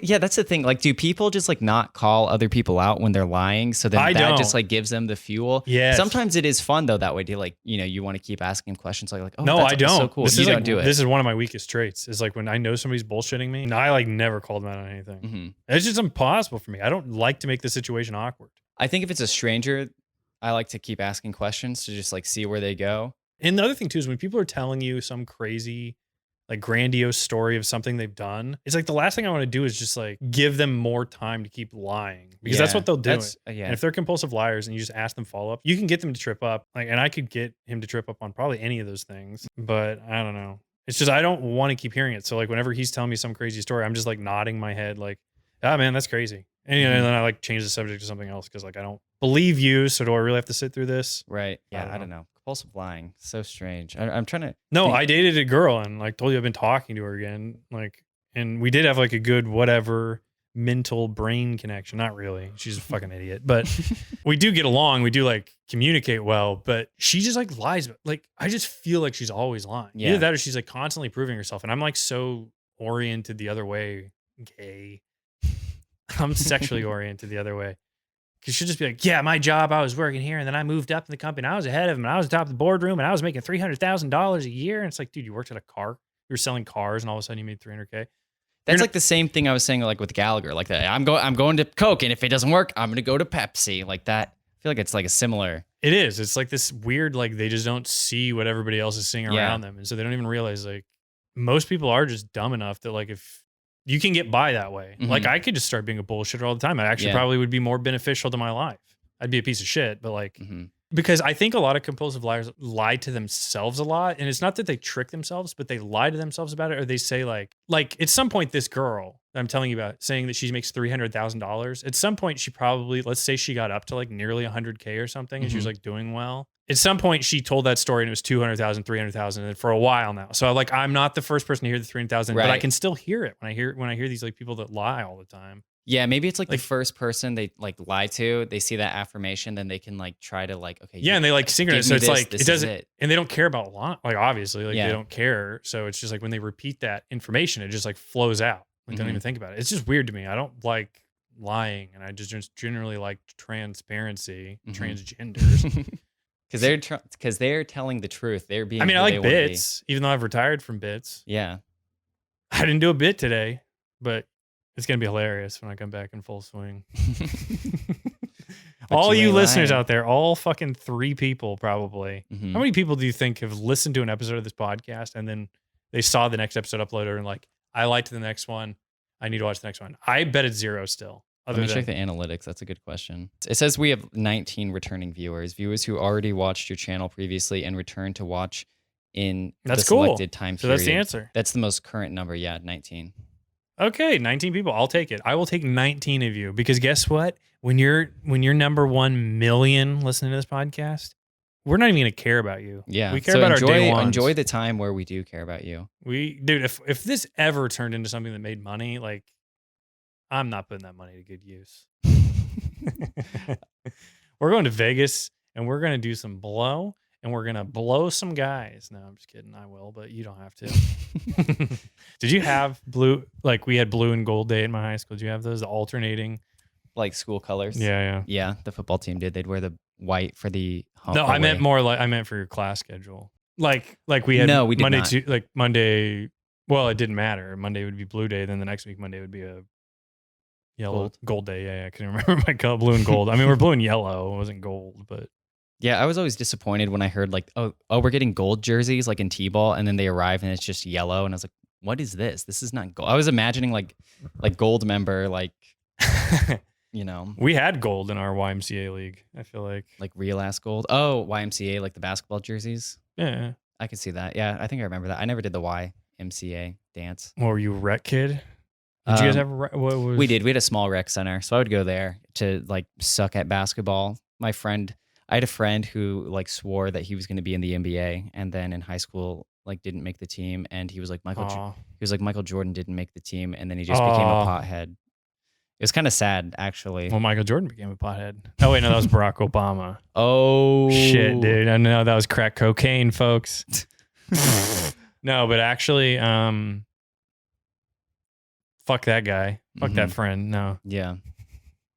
[SPEAKER 1] Yeah, that's the thing. Like, do people just like not call other people out when they're lying? So then that just like gives them the fuel. Yeah. Sometimes it is fun though that way. To like, you know, you want to keep asking questions like, oh,
[SPEAKER 2] no, I don't.
[SPEAKER 1] So cool.
[SPEAKER 2] You
[SPEAKER 1] don't do it.
[SPEAKER 2] This is one of my weakest traits. Is like when I know somebody's bullshitting me, and I like never called them out on anything. Mm-hmm. It's just impossible for me. I don't like to make the situation awkward.
[SPEAKER 1] I think if it's a stranger, I like to keep asking questions to just like see where they go.
[SPEAKER 2] And the other thing too is when people are telling you some crazy, like grandiose story of something they've done, it's like the last thing I want to do is just like give them more time to keep lying because that's what they'll do. And if they're compulsive liars and you just ask them follow up, you can get them to trip up. Like, and I could get him to trip up on probably any of those things, but I don't know. It's just, I don't want to keep hearing it. So like whenever he's telling me some crazy story, I'm just like nodding my head like, ah, man, that's crazy. And, you know, and then I like change the subject to something else because like I don't believe you. So do I really have to sit through this?
[SPEAKER 1] Right. Yeah. I don't know. Compulsive lying. So strange. I'm trying to.
[SPEAKER 2] No, I dated a girl and like told you I've been talking to her again. Like, and we did have like a good whatever mental brain connection. Not really. She's a fucking idiot, but we do get along. We do like communicate well, but she just like lies. Like, I just feel like she's always lying. Yeah. Either that or she's like constantly proving herself. And I'm like so oriented the other way. Gay. I'm sexually oriented the other way. Because she'll just be like, yeah, my job, I was working here, and then I moved up in the company, and I was ahead of him, and I was top of the boardroom, and I was making $300,000 a year. And it's like, dude, you worked at a car. You were selling cars, and all of a sudden you made $300K.
[SPEAKER 1] That's like the same thing I was saying, like with Gallagher, like that. I'm going to Coke, and if it doesn't work, I'm going to go to Pepsi, like that. I feel like it's like a similar.
[SPEAKER 2] It is. It's like this weird, like they just don't see what everybody else is seeing around them, and so they don't even realize like most people are just dumb enough that like if you can get by that way, like I could just start being a bullshitter all the time. It actually probably would be more beneficial to my life. I'd be a piece of shit, but like because I think a lot of compulsive liars lie to themselves a lot, and it's not that they trick themselves, but they lie to themselves about it, or they say like at some point this girl that I'm telling you about saying that she makes $300,000. At some point she probably, let's say she got up to like nearly 100K or something, and she was like doing well. At some point she told that story and it was 200,000, 300,000, and for a while now. So like I'm not the first person to hear the 300,000, but I can still hear it when I hear these like people that lie all the time.
[SPEAKER 1] Yeah, maybe it's like the first person they like lie to, they see that affirmation, then they can like try to like, okay.
[SPEAKER 2] Yeah, and they like synchronize. So it's like, it doesn't,
[SPEAKER 1] it.
[SPEAKER 2] And they don't care about like obviously, like they don't care. So it's just like when they repeat that information, it just like flows out. Like don't even think about it. It's just weird to me. I don't like lying, and I just generally like transparency, transgenders.
[SPEAKER 1] Because they're telling the truth. They're being.
[SPEAKER 2] I mean, I like bits, even though I've retired from bits.
[SPEAKER 1] Yeah,
[SPEAKER 2] I didn't do a bit today, but it's gonna be hilarious when I come back in full swing. All you listeners out there, all fucking 3 people probably. How many people do you think have listened to an episode of this podcast and then they saw the next episode uploaded and like, I liked the next one, I need to watch the next one? I bet it's 0 still.
[SPEAKER 1] Let me check the analytics. That's a good question. It says we have 19 returning viewers who already watched your channel previously and returned to watch in the selected time period.
[SPEAKER 2] So that's the answer.
[SPEAKER 1] That's the most current number. Yeah, 19.
[SPEAKER 2] Okay, 19 people. I'll take it. I will take 19 of you because guess what? When you're number 1 million listening to this podcast, we're not even going to care about you.
[SPEAKER 1] Yeah,
[SPEAKER 2] we care about our day ones.
[SPEAKER 1] Enjoy the time where we do care about you.
[SPEAKER 2] Dude, if this ever turned into something that made money, like I'm not putting that money to good use. We're going to Vegas and we're going to do some blow and we're going to blow some guys. No, I'm just kidding. I will, but you don't have to. Did you have blue? Like we had blue and gold day in my high school. Did you have those, the alternating?
[SPEAKER 1] Like school colors?
[SPEAKER 2] Yeah.
[SPEAKER 1] Yeah, the football team did. They'd wear the white for the home.
[SPEAKER 2] No, I meant more like, I meant for your class schedule. Like we had
[SPEAKER 1] no, we did
[SPEAKER 2] Monday
[SPEAKER 1] not.
[SPEAKER 2] to like Monday. Well, it didn't matter. Monday would be blue day. Then the next week, Monday would be a yellow gold day. Yeah, I couldn't remember my color, blue and gold. I mean, we're blue and yellow. It wasn't gold, but
[SPEAKER 1] yeah, I was always disappointed when I heard like, oh, we're getting gold jerseys like in T-ball, and then they arrive and it's just yellow, and I was like, what is this? This is not gold. I was imagining like gold member, like you know.
[SPEAKER 2] We had gold in our YMCA league. I feel like
[SPEAKER 1] real ass gold. Oh, YMCA, like the basketball jerseys.
[SPEAKER 2] Yeah,
[SPEAKER 1] I can see that. Yeah, I think I remember that. I never did the YMCA dance.
[SPEAKER 2] What were you, a rec kid? Did you guys have a rec?
[SPEAKER 1] We did. We had a small rec center, so I would go there to like suck at basketball. I had a friend who like swore that he was going to be in the NBA, and then in high school like didn't make the team, and he was like Michael Jordan didn't make the team, and then he just became a pothead. It was kind of sad, actually.
[SPEAKER 2] Well, Michael Jordan became a pothead. Oh wait, no, that was Barack Obama.
[SPEAKER 1] Oh
[SPEAKER 2] shit, dude! I know that was crack cocaine, folks. No, but actually, fuck that guy. Fuck that friend. No.
[SPEAKER 1] Yeah.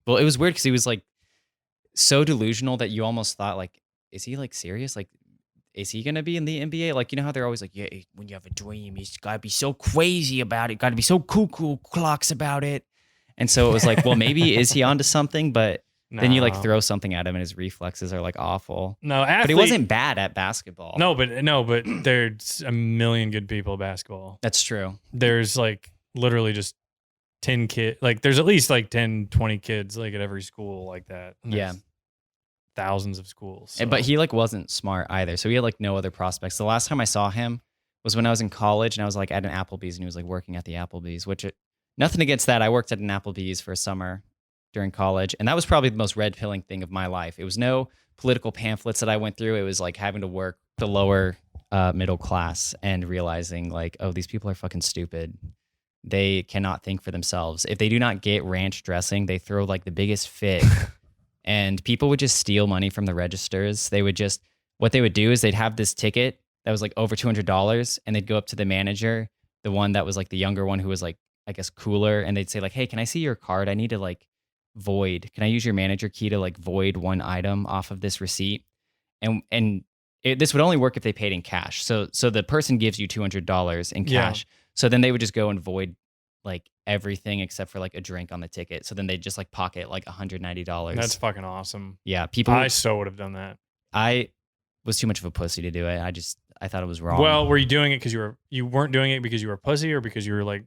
[SPEAKER 1] Well, it was weird because he was like so delusional that you almost thought like, is he like serious? Like, is he gonna be in the NBA? Like, you know how they're always like, yeah, when you have a dream, you gotta be so crazy about it, gotta be so cuckoo clocks about it. And so it was like, well, maybe is he onto something? But then you like throw something at him and his reflexes are like awful.
[SPEAKER 2] No,
[SPEAKER 1] but he wasn't bad at basketball.
[SPEAKER 2] No, but there's a million good people at basketball.
[SPEAKER 1] That's true.
[SPEAKER 2] There's like literally just 10 kids. Like there's at least like 10, 20 kids like at every school like that.
[SPEAKER 1] Yeah.
[SPEAKER 2] Thousands of schools. So.
[SPEAKER 1] But he like wasn't smart either. So he had like no other prospects. The last time I saw him was when I was in college and I was like at an Applebee's and he was like working at the Applebee's, nothing against that. I worked at an Applebee's for a summer during college, and that was probably the most red-pilling thing of my life. It was no political pamphlets that I went through. It was like having to work the lower middle class and realizing like, oh, these people are fucking stupid. They cannot think for themselves. If they do not get ranch dressing, they throw like the biggest fit. And people would just steal money from the registers. What they would do is they'd have this ticket that was like over $200, and they'd go up to the manager, the one that was like the younger one who was like I guess, cooler, and they'd say like, hey, can I see your card? I need to like void. Can I use your manager key to like void one item off of this receipt? And this would only work if they paid in cash. So the person gives you $200 in cash. So then they would just go and void like everything except for like a drink on the ticket. So then they just like pocket like $190.
[SPEAKER 2] That's fucking awesome.
[SPEAKER 1] Yeah, people.
[SPEAKER 2] I so would have done that.
[SPEAKER 1] I was too much of a pussy to do it. I thought it was wrong.
[SPEAKER 2] Well, were you doing it because you weren't doing it because you were a pussy, or because you were like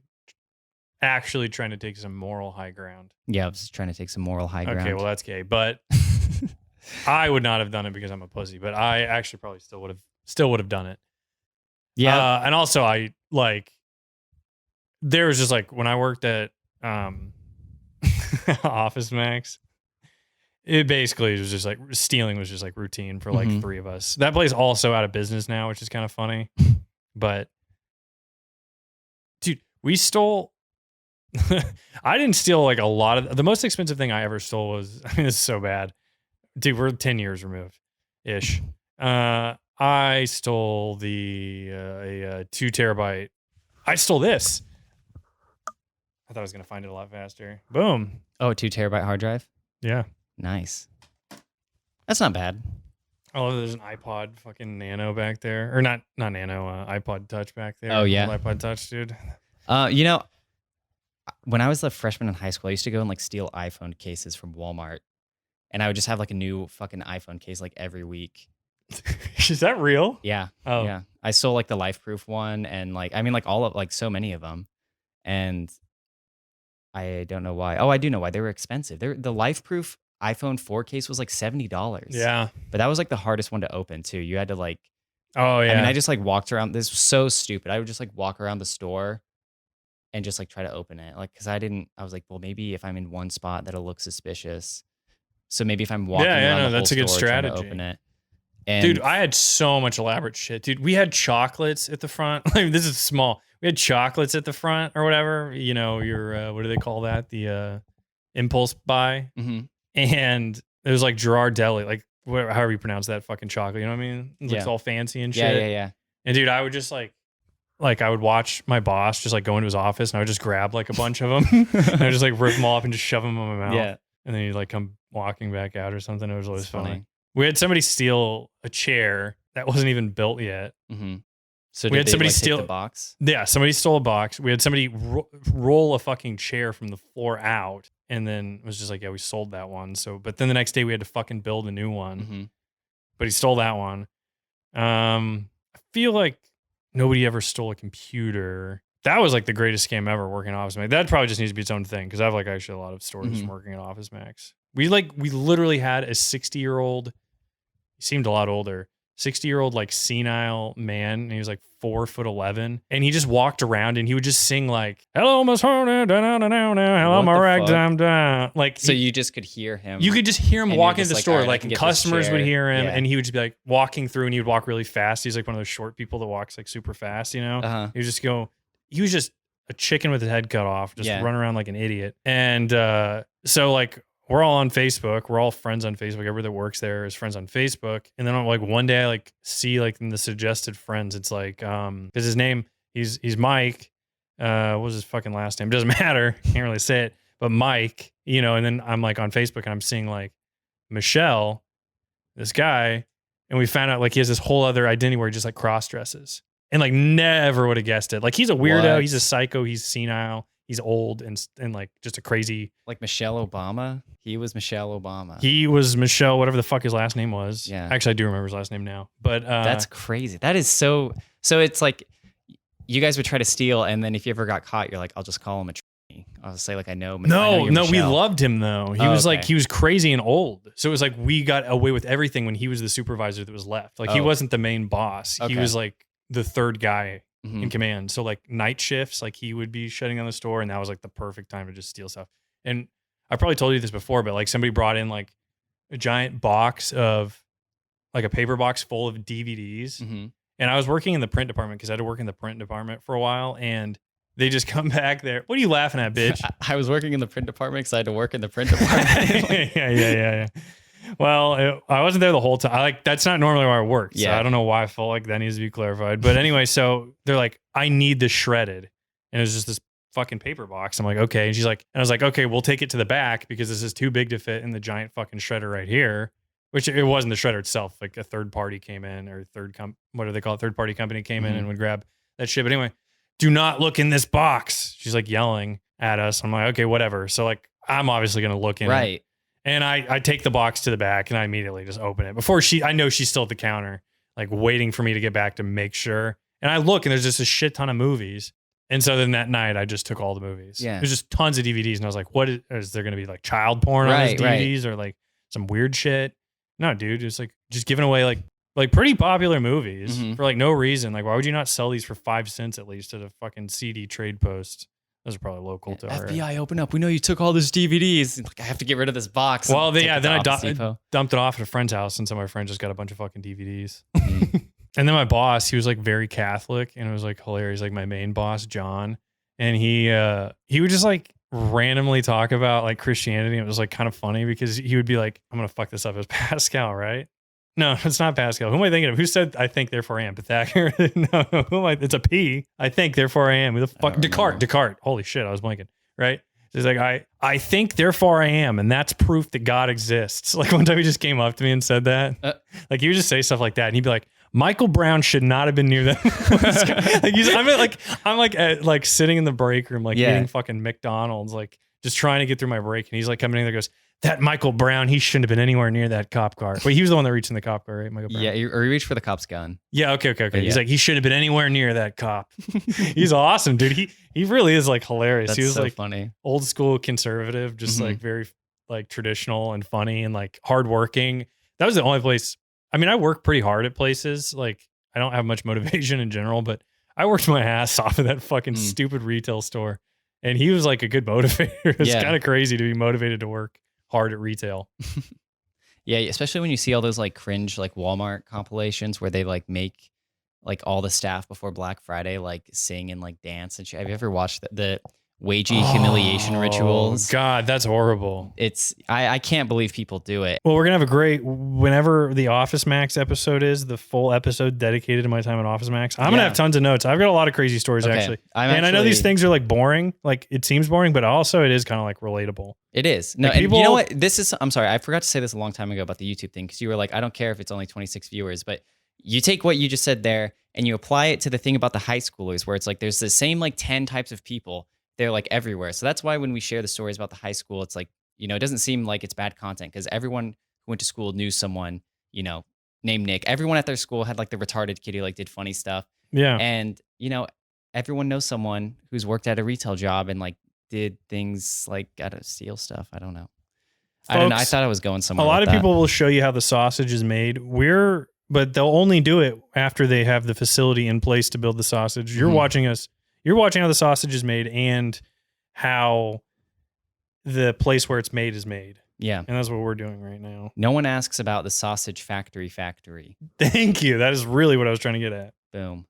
[SPEAKER 2] actually trying to take some moral high ground?
[SPEAKER 1] Yeah, I was just trying to take some moral high ground.
[SPEAKER 2] Okay, well that's gay, but I would not have done it because I'm a pussy. But I actually probably still would have done it.
[SPEAKER 1] Yeah,
[SPEAKER 2] and also I like there was just like when I worked at Office Max. It basically was just like stealing was just like routine for like three of us. That place also out of business now, which is kind of funny. But dude, we stole. I didn't steal like a lot of the most expensive thing I ever stole was. I mean, this is so bad, dude. We're 10 years removed, ish. I stole a 2 terabyte. I stole this. I thought I was gonna find it a lot faster. Boom.
[SPEAKER 1] Oh, a 2 terabyte hard drive.
[SPEAKER 2] Yeah.
[SPEAKER 1] Nice. That's not bad.
[SPEAKER 2] Oh, there's an iPod fucking Nano back there, or not Nano, iPod Touch back there.
[SPEAKER 1] Oh yeah,
[SPEAKER 2] iPod Touch, dude.
[SPEAKER 1] You know, when I was a freshman in high school, I used to go and like steal iPhone cases from Walmart, and I would just have like a new fucking iPhone case like every week.
[SPEAKER 2] Is that real?
[SPEAKER 1] Yeah.
[SPEAKER 2] Oh
[SPEAKER 1] yeah. I stole like the LifeProof one, and like I mean like all of like so many of them, and I don't know why. Oh, I do know why. They were expensive. The LifeProof iPhone 4 case was like $70.
[SPEAKER 2] Yeah.
[SPEAKER 1] But that was like the hardest one to open too. You had to like,
[SPEAKER 2] oh yeah.
[SPEAKER 1] I mean, I just like walked around. This was so stupid. I would just like walk around the store and just like try to open it. Like, cause I was like, well, maybe if I'm in one spot, that'll look suspicious. So maybe if I'm walking around the
[SPEAKER 2] that's a
[SPEAKER 1] whole
[SPEAKER 2] good
[SPEAKER 1] store trying to
[SPEAKER 2] strategy.
[SPEAKER 1] open it. And
[SPEAKER 2] dude, I had so much elaborate shit. Dude, we had chocolates at the front. Like, this is small. We had chocolates at the front or whatever. You know, your, what do they call that? The impulse buy.
[SPEAKER 1] Mm-hmm.
[SPEAKER 2] And it was like Gerard Deli, like however you pronounce that fucking chocolate. You know what I mean? It looks all fancy and shit.
[SPEAKER 1] Yeah.
[SPEAKER 2] And dude, I would just like I would watch my boss just like go into his office, and I would just grab like a bunch of them. And I would just like rip them off and just shove them in my mouth.
[SPEAKER 1] Yeah.
[SPEAKER 2] And then he'd like come walking back out or something. It was always
[SPEAKER 1] That's
[SPEAKER 2] funny. We had somebody steal a chair that wasn't even built yet.
[SPEAKER 1] Mm-hmm. So
[SPEAKER 2] we had somebody
[SPEAKER 1] like,
[SPEAKER 2] steal
[SPEAKER 1] take the box.
[SPEAKER 2] Yeah, somebody stole a box. We had somebody roll a fucking chair from the floor out, and then it was just like, yeah, we sold that one. So, but then the next day we had to fucking build a new one.
[SPEAKER 1] Mm-hmm.
[SPEAKER 2] But he stole that one. I feel like nobody ever stole a computer. That was like the greatest scam ever working at Office Max. That probably just needs to be its own thing, because I have like actually a lot of stories from working at Office Max. We literally had a 60-year-old. He seemed a lot older. 60-year-old like senile man, and he was like 4'11", and he just walked around and he would just sing like, "Hello, Miss Horner, hello, my ragtime down." Like,
[SPEAKER 1] so you just could hear him.
[SPEAKER 2] You could just hear him walking into the store.
[SPEAKER 1] Right,
[SPEAKER 2] like customers would hear him,
[SPEAKER 1] yeah.
[SPEAKER 2] and he would just be like walking through, and he would walk really fast. He's like one of those short people that walks like super fast, you know.
[SPEAKER 1] Uh-huh.
[SPEAKER 2] He would just go. He was just a chicken with his head cut off, just run around like an idiot. And so like, we're all on Facebook. We're all friends on Facebook. Everybody that works there is friends on Facebook. And then like one day I like see like in the suggested friends, it's like, because his name, he's Mike. What was his fucking last name? Doesn't matter. Can't really say it. But Mike, you know, and then I'm like on Facebook and I'm seeing like Michelle, this guy, and we found out like he has this whole other identity where he just like cross dresses. And like never would have guessed it. Like he's a weirdo.
[SPEAKER 1] What?
[SPEAKER 2] He's a psycho. He's senile. He's old and like just a crazy.
[SPEAKER 1] Like Michelle Obama. He was Michelle Obama.
[SPEAKER 2] He was Michelle, whatever the fuck his last name was.
[SPEAKER 1] Yeah.
[SPEAKER 2] Actually, I do remember his last name now. But
[SPEAKER 1] that's crazy. That is so. So it's like you guys would try to steal, and then if you ever got caught, you're like, I'll just call him a tranny. I'll just say like I know.
[SPEAKER 2] No, we
[SPEAKER 1] Michelle.
[SPEAKER 2] loved him though. He was like he was crazy and old. So it was like we got away with everything when he was the supervisor that was left. Like he wasn't the main boss. He was like the third guy in command. So like night shifts, like he would be shutting down the store, and that was like the perfect time to just steal stuff. And I probably told you this before, but like somebody brought in like a giant box of like a paper box full of DVDs. And I was working in the print department because I had to work in the print department for a while, and they just come back there. What are you laughing at, bitch?
[SPEAKER 1] I was working in the print department because I had to work in the print department.
[SPEAKER 2] yeah. Well, I wasn't there the whole time. That's not normally where I worked. So I don't know why I felt like that needs to be clarified. But anyway, so they're like, I need this shredded. And it was just this fucking paper box. I'm like, okay. And she's like, and I was like, okay, we'll take it to the back because this is too big to fit in the giant fucking shredder right here. Which it wasn't the shredder itself. Like a third party came in, or what do they call it? Third party company came in and would grab that shit. But anyway, do not look in this box. She's like yelling at us. I'm like, okay, whatever. So like, I'm obviously going to look in it. And I take the box to the back and I immediately just open it before I know she's still at the counter, like waiting for me to get back to make sure. And I look and there's just a shit ton of movies. And so then that night I just took all the movies.
[SPEAKER 1] Yeah.
[SPEAKER 2] There's just tons of DVDs. And I was like, what is there going to be like child porn on these DVDs or like some weird shit? No, dude, it's like just giving away like pretty popular movies for like no reason. Like, why would you not sell these for 5 cents at least at a fucking CD trade post? Those are probably local to our
[SPEAKER 1] FBI, open up. We know you took all those DVDs. Like, I have to get rid of this box.
[SPEAKER 2] Well, then I dumped it off at a friend's house, and so my friend just got a bunch of fucking DVDs. And then my boss, he was like very Catholic, and it was like hilarious. Like my main boss, John, and he would just like randomly talk about like Christianity. And it was like kind of funny because he would be like, I'm gonna fuck this up. It was Pascal, right? No, it's not Pascal. Who am I thinking of? Who said I think therefore I am? Pythagoras? No, who am I? It's a P. I think therefore I am. Who the fuck? Descartes. Holy shit, I was blanking. Right? He's like, I think therefore I am, and that's proof that God exists. Like one time he just came up to me and said that. Like he would just say stuff like that, and he'd be like, Michael Brown should not have been near that. I'm like sitting in the break room, like eating fucking McDonald's, like just trying to get through my break. And he's like coming in there, goes, that Michael Brown, he shouldn't have been anywhere near that cop car. Wait, he was the one that reached in the cop car, right? Michael Brown.
[SPEAKER 1] Yeah, or he reached for the cop's gun.
[SPEAKER 2] Yeah, okay. He's like, he shouldn't have been anywhere near that cop. He's awesome, dude. He really is like hilarious.
[SPEAKER 1] That's
[SPEAKER 2] he was
[SPEAKER 1] so
[SPEAKER 2] like
[SPEAKER 1] funny.
[SPEAKER 2] Old school conservative, just like very like traditional and funny and like hardworking. That was the only place. I mean, I work pretty hard at places. Like I don't have much motivation in general, but I worked my ass off of that fucking stupid retail store. And he was like a good motivator. It's kind of crazy to be motivated to work hard at retail.
[SPEAKER 1] Yeah, especially when you see all those like cringe like Walmart compilations where they like make like all the staff before Black Friday like sing and like dance and shit. Have you ever watched the wagey humiliation rituals?
[SPEAKER 2] God, that's horrible.
[SPEAKER 1] It's I can't believe people do it.
[SPEAKER 2] Well, we're gonna have a great whenever the Office Max episode is, the full episode dedicated to my time at Office Max. I'm gonna have tons of notes. I've got a lot of crazy stories actually. And I know these things are like boring, like it seems boring, but also it is kind of like relatable.
[SPEAKER 1] It is. No, like people, and you know what? I'm sorry, I forgot to say this a long time ago about the YouTube thing because you were like, I don't care if it's only 26 viewers, but you take what you just said there and you apply it to the thing about the high schoolers where it's like there's the same like 10 types of people. They're like everywhere. So that's why when we share the stories about the high school, it's like, you know, it doesn't seem like it's bad content because everyone who went to school knew someone, you know, named Nick. Everyone at their school had like the retarded kid who like did funny stuff. Yeah. And, you know, everyone knows someone who's worked at a retail job and like did things like got to steal stuff. I don't know. Folks, I don't know. I thought I was going somewhere.
[SPEAKER 2] A lot of people will show you how the sausage is made. But they'll only do it after they have the facility in place to build the sausage. You're watching how the sausage is made and how the place where it's made is made.
[SPEAKER 1] Yeah.
[SPEAKER 2] And that's what we're doing right now.
[SPEAKER 1] No one asks about the sausage factory.
[SPEAKER 2] Thank you. That is really what I was trying to get at.
[SPEAKER 1] Boom.